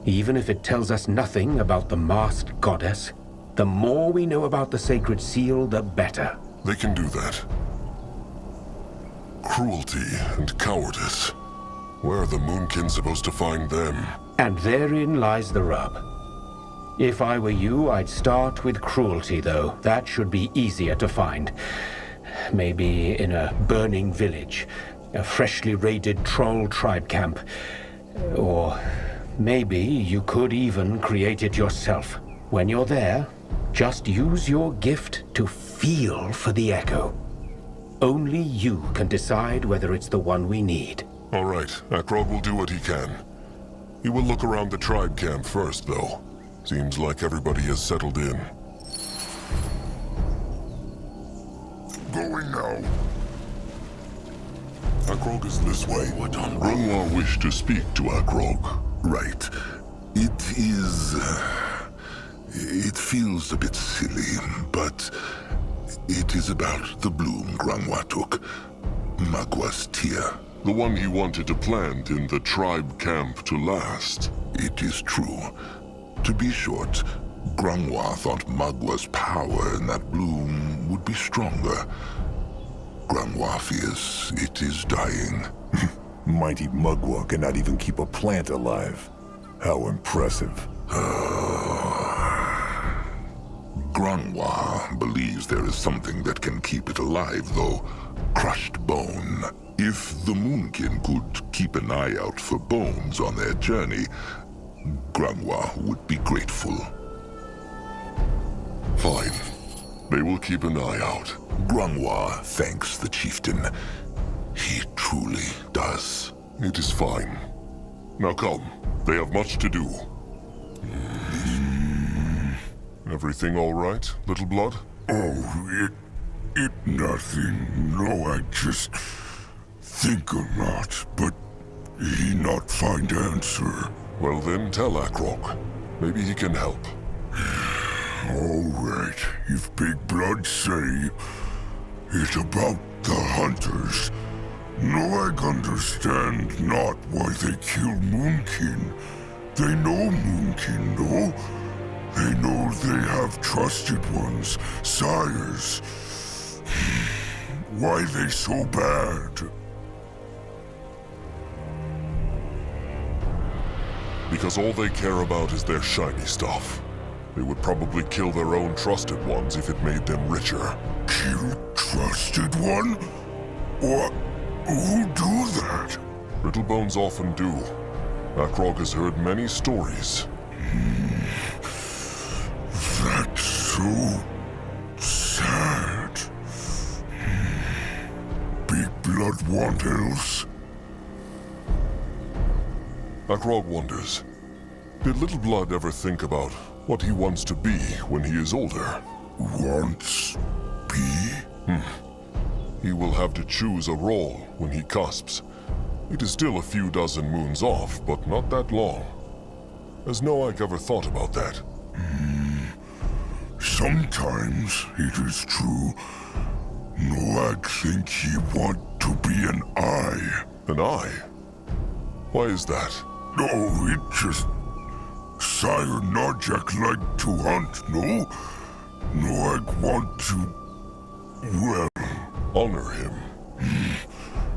Even if it tells us nothing about the masked goddess, the more we know about the sacred seal, the better. They can do that. Cruelty and cowardice. Where are the Moonkin supposed to find them? And therein lies the rub. If I were you, I'd start with cruelty, though. That should be easier to find. Maybe in a burning village, a freshly raided troll tribe camp. Or maybe you could even create it yourself. When you're there, just use your gift to feel for the echo. Only you can decide whether it's the one we need. All right, Akrog will do what he can. He will look around the tribe camp first, though. Seems like everybody has settled in. Going now. Akrog is this way. What on Grunwar wished to speak to Akrog. Right. It is... it feels a bit silly, but... it is about the bloom Grunwar took. Magwa's tear. The one he wanted to plant in the tribe camp to last. It is true. To be short, Grunwar thought Magwa's power in that bloom would be stronger. Grunwar fears it is dying. Mighty Magwa cannot even keep a plant alive. How impressive. Grunwar believes there is something that can keep it alive, though. Crushed bone. If the Moonkin could keep an eye out for bones on their journey, Grunwar would be grateful. Fine. They will keep an eye out. Grunwar thanks the chieftain. He truly does. It is fine. Now come. They have much to do. Everything all right, Little Blood? Oh, it nothing. No, I just think a lot, but he not find answer. Well then, tell Akrog. Maybe he can help. All right, if Big Blood say it's about the hunters, no, I understand not why they kill Moonkin. They know Moonkin, no? They know they have trusted ones, sires. Why they so bad? Because all they care about is their shiny stuff. They would probably kill their own trusted ones if it made them richer. Kill trusted one? What? Who do that? Brittlebones often do. Akrog has heard many stories. That's so sad. Big Blood want else? Akrog wonders, did Little Blood ever think about what he wants to be when he is older? Wants be? He will have to choose a role when he cusps. It is still a few dozen moons off, but not that long. Has Noak ever thought about that? Sometimes it is true. Noak think he want to be an eye. An eye? Why is that? No, it just... Sire Narjak like to hunt, no? Noak want to... well... honor him.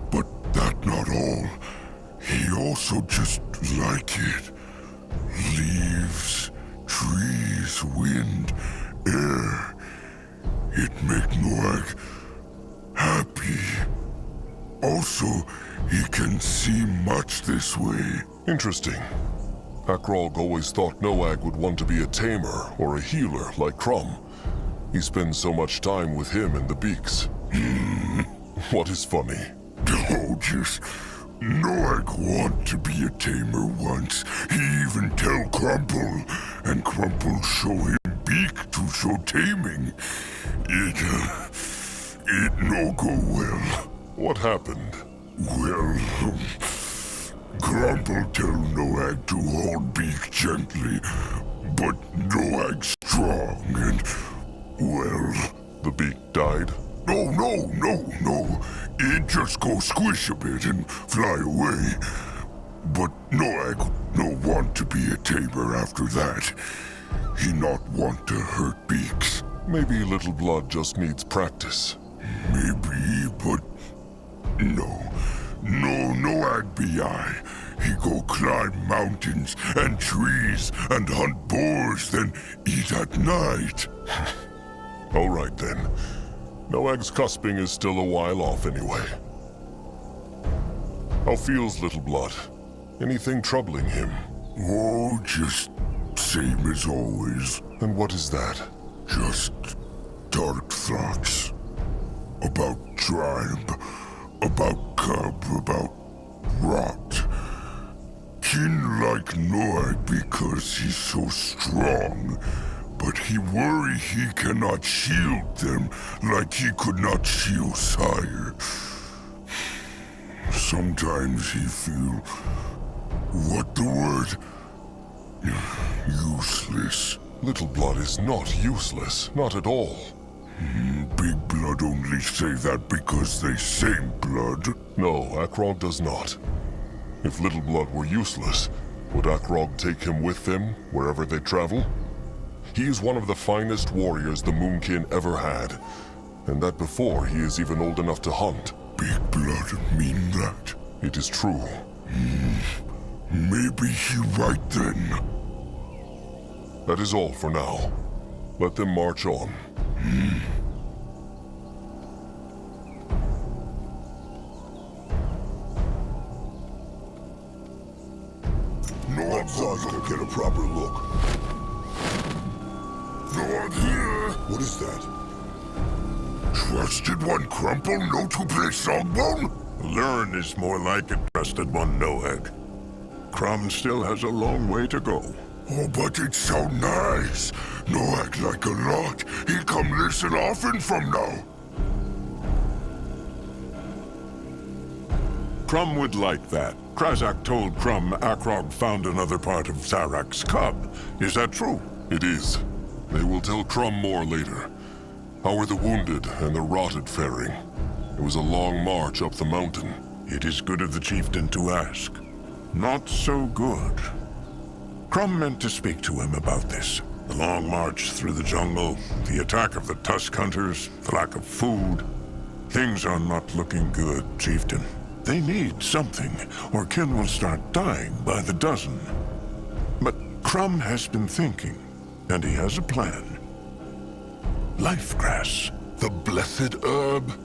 But that not all. He also just like it. Leaves, trees, wind, air. It make Noak happy. Also, he can see much this way. Interesting. Akrog always thought Noak would want to be a tamer or a healer like Crumb. He spends so much time with him and the Beaks. What is funny? Oh, just... Noak want to be a tamer once. He even tell Crumple, and Crumple show him Beak to show taming. It no go well. What happened? Well, Crumple tell Noak to hold Beak gently, but Noak strong and, well... The Beak died? No. It just go squish a bit and fly away. But Noak no want to be a tamer after that. He not want to hurt Beaks. Maybe Little Blood just needs practice. Maybe, but... No, Noak be I. He go climb mountains and trees and hunt boars, then eat at night. All right, then. Noak's cusping is still a while off anyway. How feels Little Blood? Anything troubling him? Oh, just same as always. And what is that? Just dark thoughts. About tribe, about cub, about rot. Kin like Noak because he's so strong. But he worry he cannot shield them like he could not shield Sire. Sometimes he feel... what the word? Useless. Little Blood is not useless, not at all. Big Blood only say that because they same blood. No, Akrog does not. If Little Blood were useless, would Akrog take him with them wherever they travel? He is one of the finest warriors the Moonkin ever had, and that before he is even old enough to hunt. Big Blood mean that? It is true. Maybe he right then. That is all for now. Let them march on. No one's gonna get a proper look. No one here. What is that? Trusted one Crumple, no to play Songbone? Learn is more like it, trusted one Noak. Crumb still has a long way to go. Oh, but it's so nice. Noak like a lot. He'll come listen often from now. Crumb would like that. Krazak told Crumb Akrog found another part of Zarak's cub. Is that true? It is. They will tell Crumb more later. How are the wounded and the rotted faring? It was a long march up the mountain. It is good of the chieftain to ask. Not so good. Crumb meant to speak to him about this. The long march through the jungle, the attack of the Tusk Hunters, the lack of food. Things are not looking good, chieftain. They need something, or Kin will start dying by the dozen. But Crumb has been thinking, and he has a plan. Life grass. The blessed herb?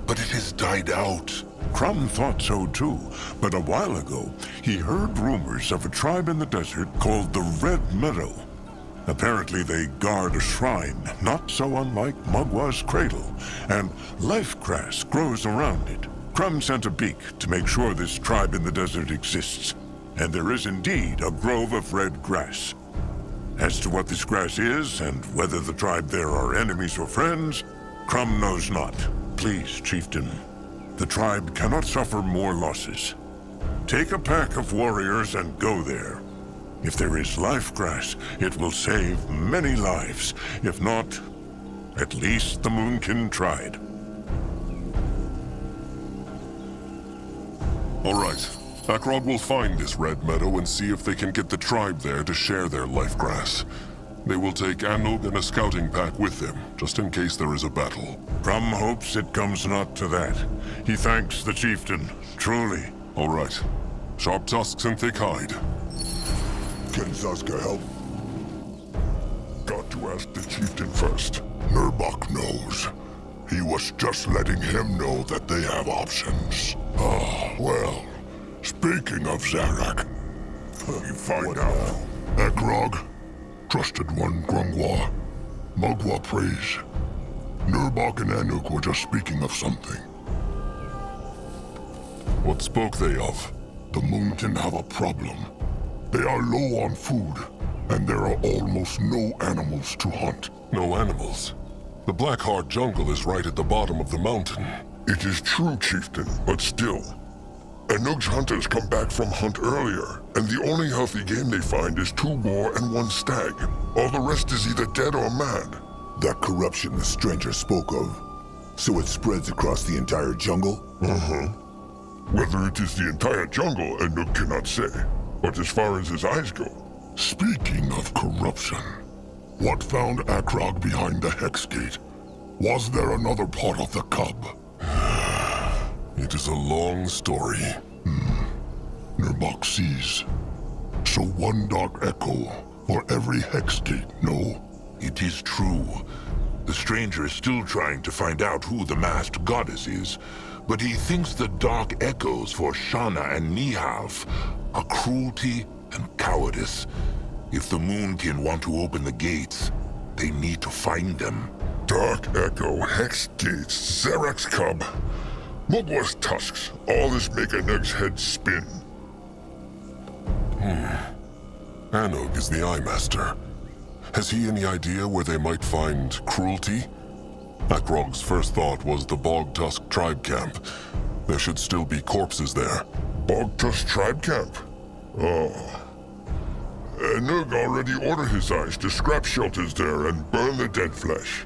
But it has died out. Crumb thought so too, but a while ago, he heard rumors of a tribe in the desert called the Red Meadow. Apparently they guard a shrine, not so unlike Mugwa's cradle, and life grass grows around it. Crumb sent a beak to make sure this tribe in the desert exists. and there is indeed a grove of red grass. As to what this grass is, and whether the tribe there are enemies or friends, Crumb knows not. Please, chieftain, the tribe cannot suffer more losses. Take a pack of warriors and go there. If there is life grass, it will save many lives. If not, at least the Moonkin tried. All right. Akrog will find this red meadow and see if they can get the tribe there to share their life grass. They will take Anug and a scouting pack with them, just in case there is a battle. Crumb hopes it comes not to that. He thanks the chieftain, truly. All right. Sharp tusks and thick hide. Can Zaska help? Got to ask the chieftain first. Nurbok knows. He was just letting him know that they have options. Well, speaking of Zarak, you find out. Akrog, trusted one Grungwa. Mugwa praise. Nurbok and Anuk were just speaking of something. What spoke they of? The Moonkin have a problem. They are low on food, and there are almost no animals to hunt. No animals? The Blackheart jungle is right at the bottom of the mountain. It is true, chieftain, but still. Anug's hunters come back from hunt earlier, and the only healthy game they find is 2 boar and 1 stag. All the rest is either dead or mad. That corruption the stranger spoke of. So it spreads across the entire jungle? Whether it is the entire jungle, Anug cannot say. But as far as his eyes go... Speaking of corruption, what found Akrog behind the Hex Gate? Was there another part of the cub? It is a long story. Nurbok sees. So 1 dark echo for every Hex Gate, no? It is true. The stranger is still trying to find out who the masked goddess is, but he thinks the dark echoes for Shana and Nihav are cruelty and cowardice. If the Moonkin want to open the gates, they need to find them. Dark Echo, Hex Gates, Zarak's cub, Mugwa's tusks, all this make Anug's head spin. Anug is the Eye Master. Has he any idea where they might find cruelty? Akrog's first thought was the Bog Tusk tribe camp. There should still be corpses there. Bog Tusk tribe camp? Oh. Anug already ordered his eyes to scrap shelters there and burn the dead flesh.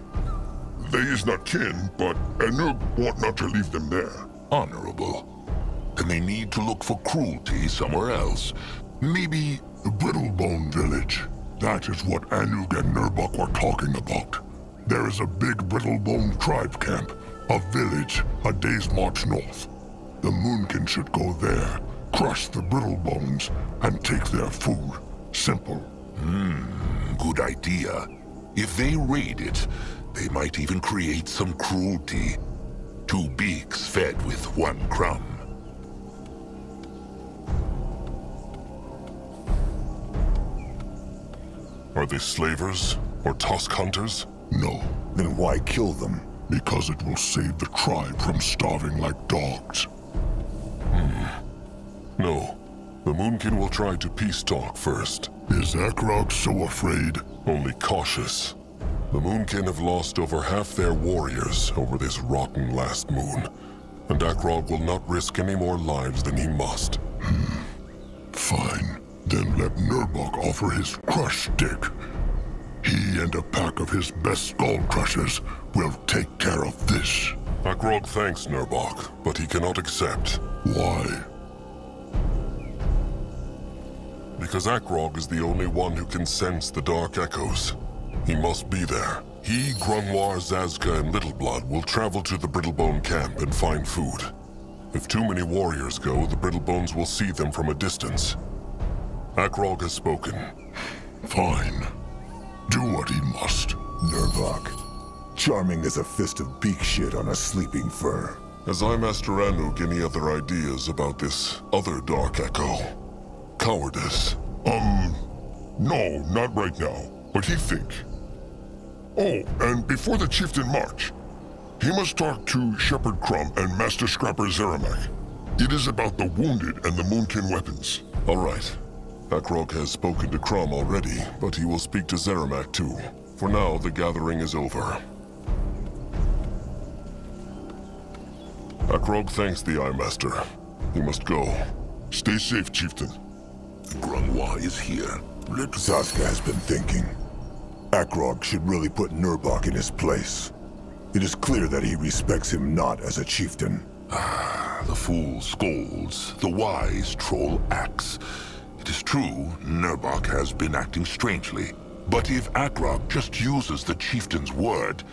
They is not kin, but Anug want not to leave them there. Honorable. Then they need to look for cruelty somewhere else. Maybe the Brittlebone village. That is what Anug and Nurbok were talking about. There is a big Brittlebone tribe camp, a village a day's march north. The Moonkin should go there, crush the Brittlebones, and take their food. Simple. Good idea. If they raid it, they might even create some cruelty. 2 beaks fed with 1 crumb. Are they slavers or tusk hunters? No. Then why kill them? Because it will save the tribe from starving like dogs. No. The Moonkin will try to peace talk first. Is Akrog so afraid? Only cautious. The Moonkin have lost over half their warriors over this rotten last moon. And Akrog will not risk any more lives than he must. Fine. Then let Nurbok offer his crush stick. He and a pack of his best skull crushers will take care of this. Akrog thanks Nurbok, but he cannot accept. Why? Because Akrog is the only one who can sense the dark echoes. He must be there. He, Grunwar, Zazka, and Littleblood will travel to the Brittlebone camp and find food. If too many warriors go, the Brittlebones will see them from a distance. Akrog has spoken. Fine. Do what he must. Nurbok. Charming as a fist of beak shit on a sleeping fur. Has Eye Master Anuk any other ideas about this other dark echo? Cowardice. No, not right now. But he think. Oh, and before the chieftain march, he must talk to Shepherd Crumb and Master Scrapper Zeramak. It is about the wounded and the Moonkin weapons. All right. Akrog has spoken to Crom already, but he will speak to Zeramak too. For now, the gathering is over. Akrog thanks the Eye Master. He must go. Stay safe, Chieftain. Grungwa is here. Zaska has been thinking. Akrog should really put Nurbok in his place. It is clear that he respects him not as a chieftain. The fool scolds, the wise troll acts. It is true, Nurbok has been acting strangely. But if Akrog just uses the chieftain's word,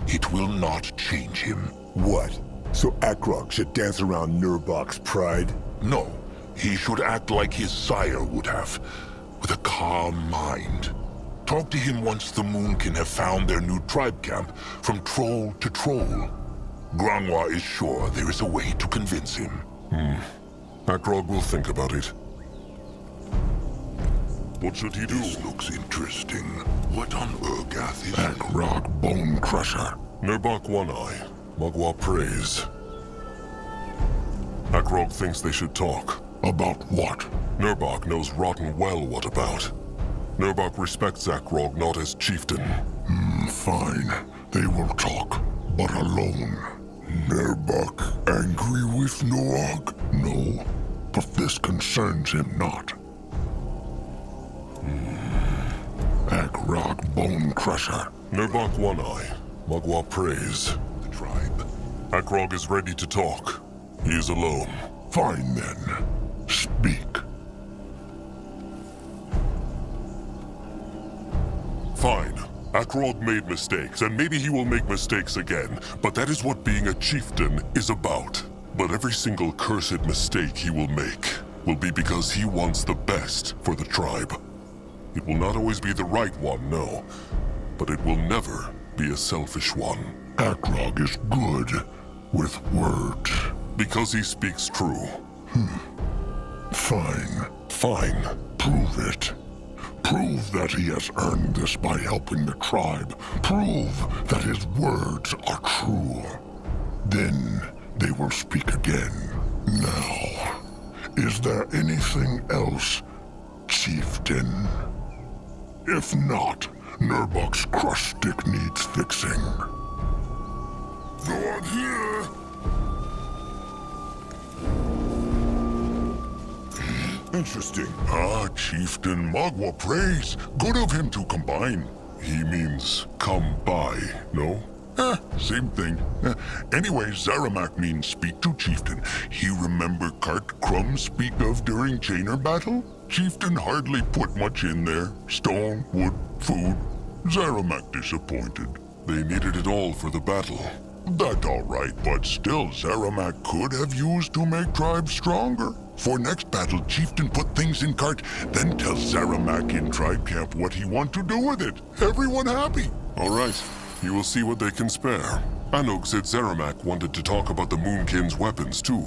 it will not change him. What? So Akrog should dance around Nurbok's pride? No, he should act like his sire would have, with a calm mind. Talk to him once the Moonkin have found their new tribe camp, from troll to troll. Grangwa is sure there is a way to convince him. Akrog will think about it. What should he do? This looks interesting. What on Urgath is... Akrog Bone Crusher. Nurbok One Eye. Mugwa prays. Akrog thinks they should talk. About what? Nurbok knows rotten well what about. Nurbok respects Akrog not as chieftain. Fine. They will talk, but alone. Nurbok angry with Noog? No, but this concerns him not. Akrog Bone Crusher. Nurbok One Eye. Mugwa prays. The tribe. Akrog is ready to talk. He is alone. Fine then. Speak. Fine. Akrog made mistakes, and maybe he will make mistakes again, but that is what being a chieftain is about. But every single cursed mistake he will make will be because he wants the best for the tribe. It will not always be the right one, no, but it will never be a selfish one. Akrog is good with words. Because he speaks true. Fine. Fine. Prove it. Prove that he has earned this by helping the tribe. Prove that his words are true. Then they will speak again. Now, is there anything else, Chieftain? If not, Nurbok's crush stick needs fixing. No one here! Interesting. Chieftain Magua prays. Good of him to combine. He means come by, no? Same thing. Anyway, Zaramak means speak to Chieftain. He remember Cart Crumb speak of during Chainer battle? Chieftain hardly put much in there. Stone, wood, food. Zaramak disappointed. They needed it all for the battle. That all right, but still Zaramak could have used to make tribes stronger. For next battle, Chieftain put things in cart, then tell Zaramak in tribe camp what he want to do with it. Everyone happy. All right, you will see what they can spare. Anug said Zaramak wanted to talk about the Moonkin's weapons too.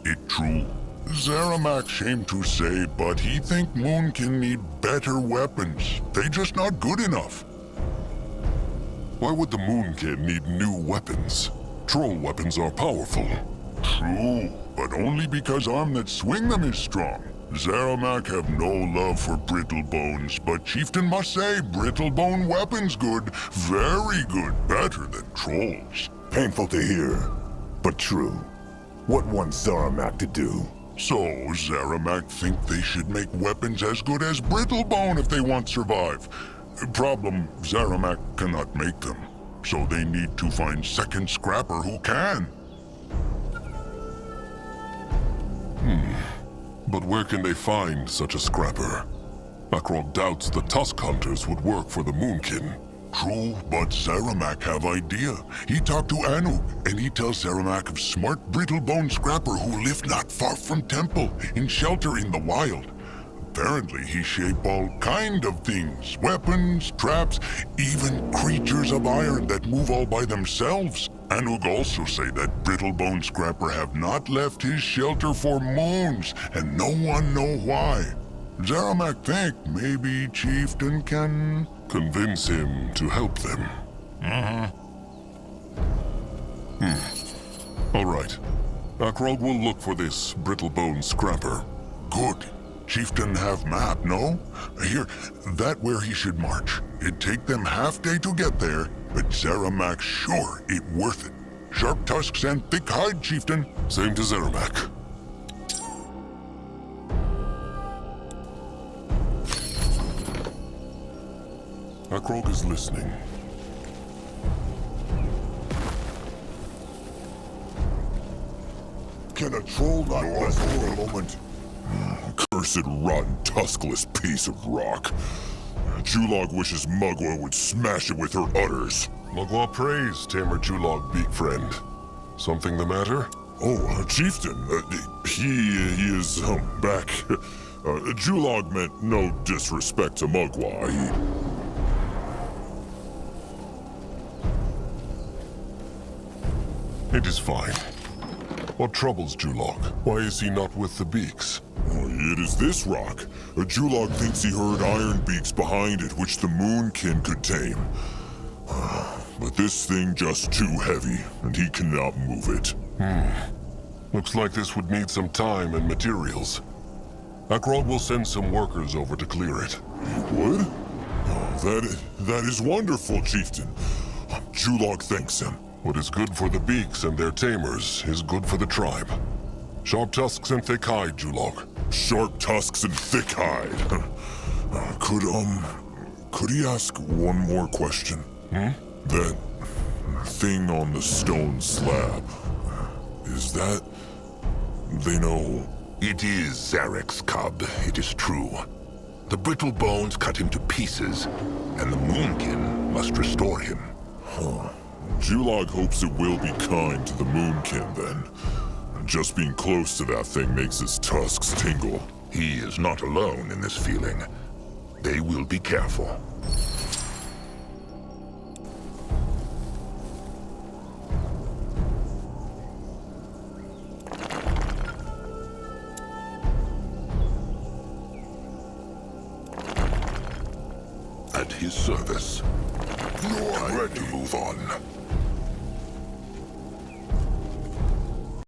It true. Zaramak shame to say, but he think Moonkin need better weapons. They just not good enough. Why would the Moonkin need new weapons? Troll weapons are powerful. True, but only because arm that swing them is strong. Zaramak have no love for brittle bones, but Chieftain must say brittle bone weapons good, very good, better than trolls. Painful to hear, but true. What wants Zaramak to do? So, Zaramak think they should make weapons as good as brittle bone if they want survive. Problem, Zaramak cannot make them, so they need to find second scrapper who can. But where can they find such a scrapper? Akrog doubts the Tusk Hunters would work for the Moonkin. True, but Zaramak have idea. He talked to Anug, and he tells Zaramak of smart brittle bone scrapper who live not far from temple, in shelter in the wild. Apparently he shape all kind of things. Weapons, traps, even creatures of iron that move all by themselves. Anug also say that Brittlebone Scrapper have not left his shelter for moons, and no one know why. Zaramak think maybe Chieftain can convince him to help them. All right. Akrog will look for this brittle-bone scrapper. Good. Chieftain have map, no? Here, that where he should march. It take them half day to get there, but Zeramak sure it worth it. Sharp tusks and thick hide, Chieftain. Same to Zeramak. Akrog is listening. Can a troll not rest for a moment? Cursed, rotten, tuskless piece of rock. Julog wishes Mugwa would smash it with her udders. Mugwa prays Tamer Julog, big friend. Something the matter? Oh, Chieftain, he is, back. Julog meant no disrespect to Mugwa. It is fine. What troubles Julog? Why is he not with the beaks? It is this rock. Julog thinks he heard iron beaks behind it which the Moonkin could tame. But this thing just too heavy, and he cannot move it. Looks like this would need some time and materials. Akrog will send some workers over to clear it. Would? Oh, that is wonderful, Chieftain. Julog thanks him. What is good for the beaks and their tamers is good for the tribe. Sharp tusks and thick hide, Julog. Sharp tusks and thick hide. Could he ask one more question? That thing on the stone slab, is that, they know? It is Zarek's cub, it is true. The brittle bones cut him to pieces, and the Moonkin must restore him. Julog hopes it will be kind to the Moonkin, then. Just being close to that thing makes his tusks tingle. He is not alone in this feeling. They will be careful. At his service. Time to move on.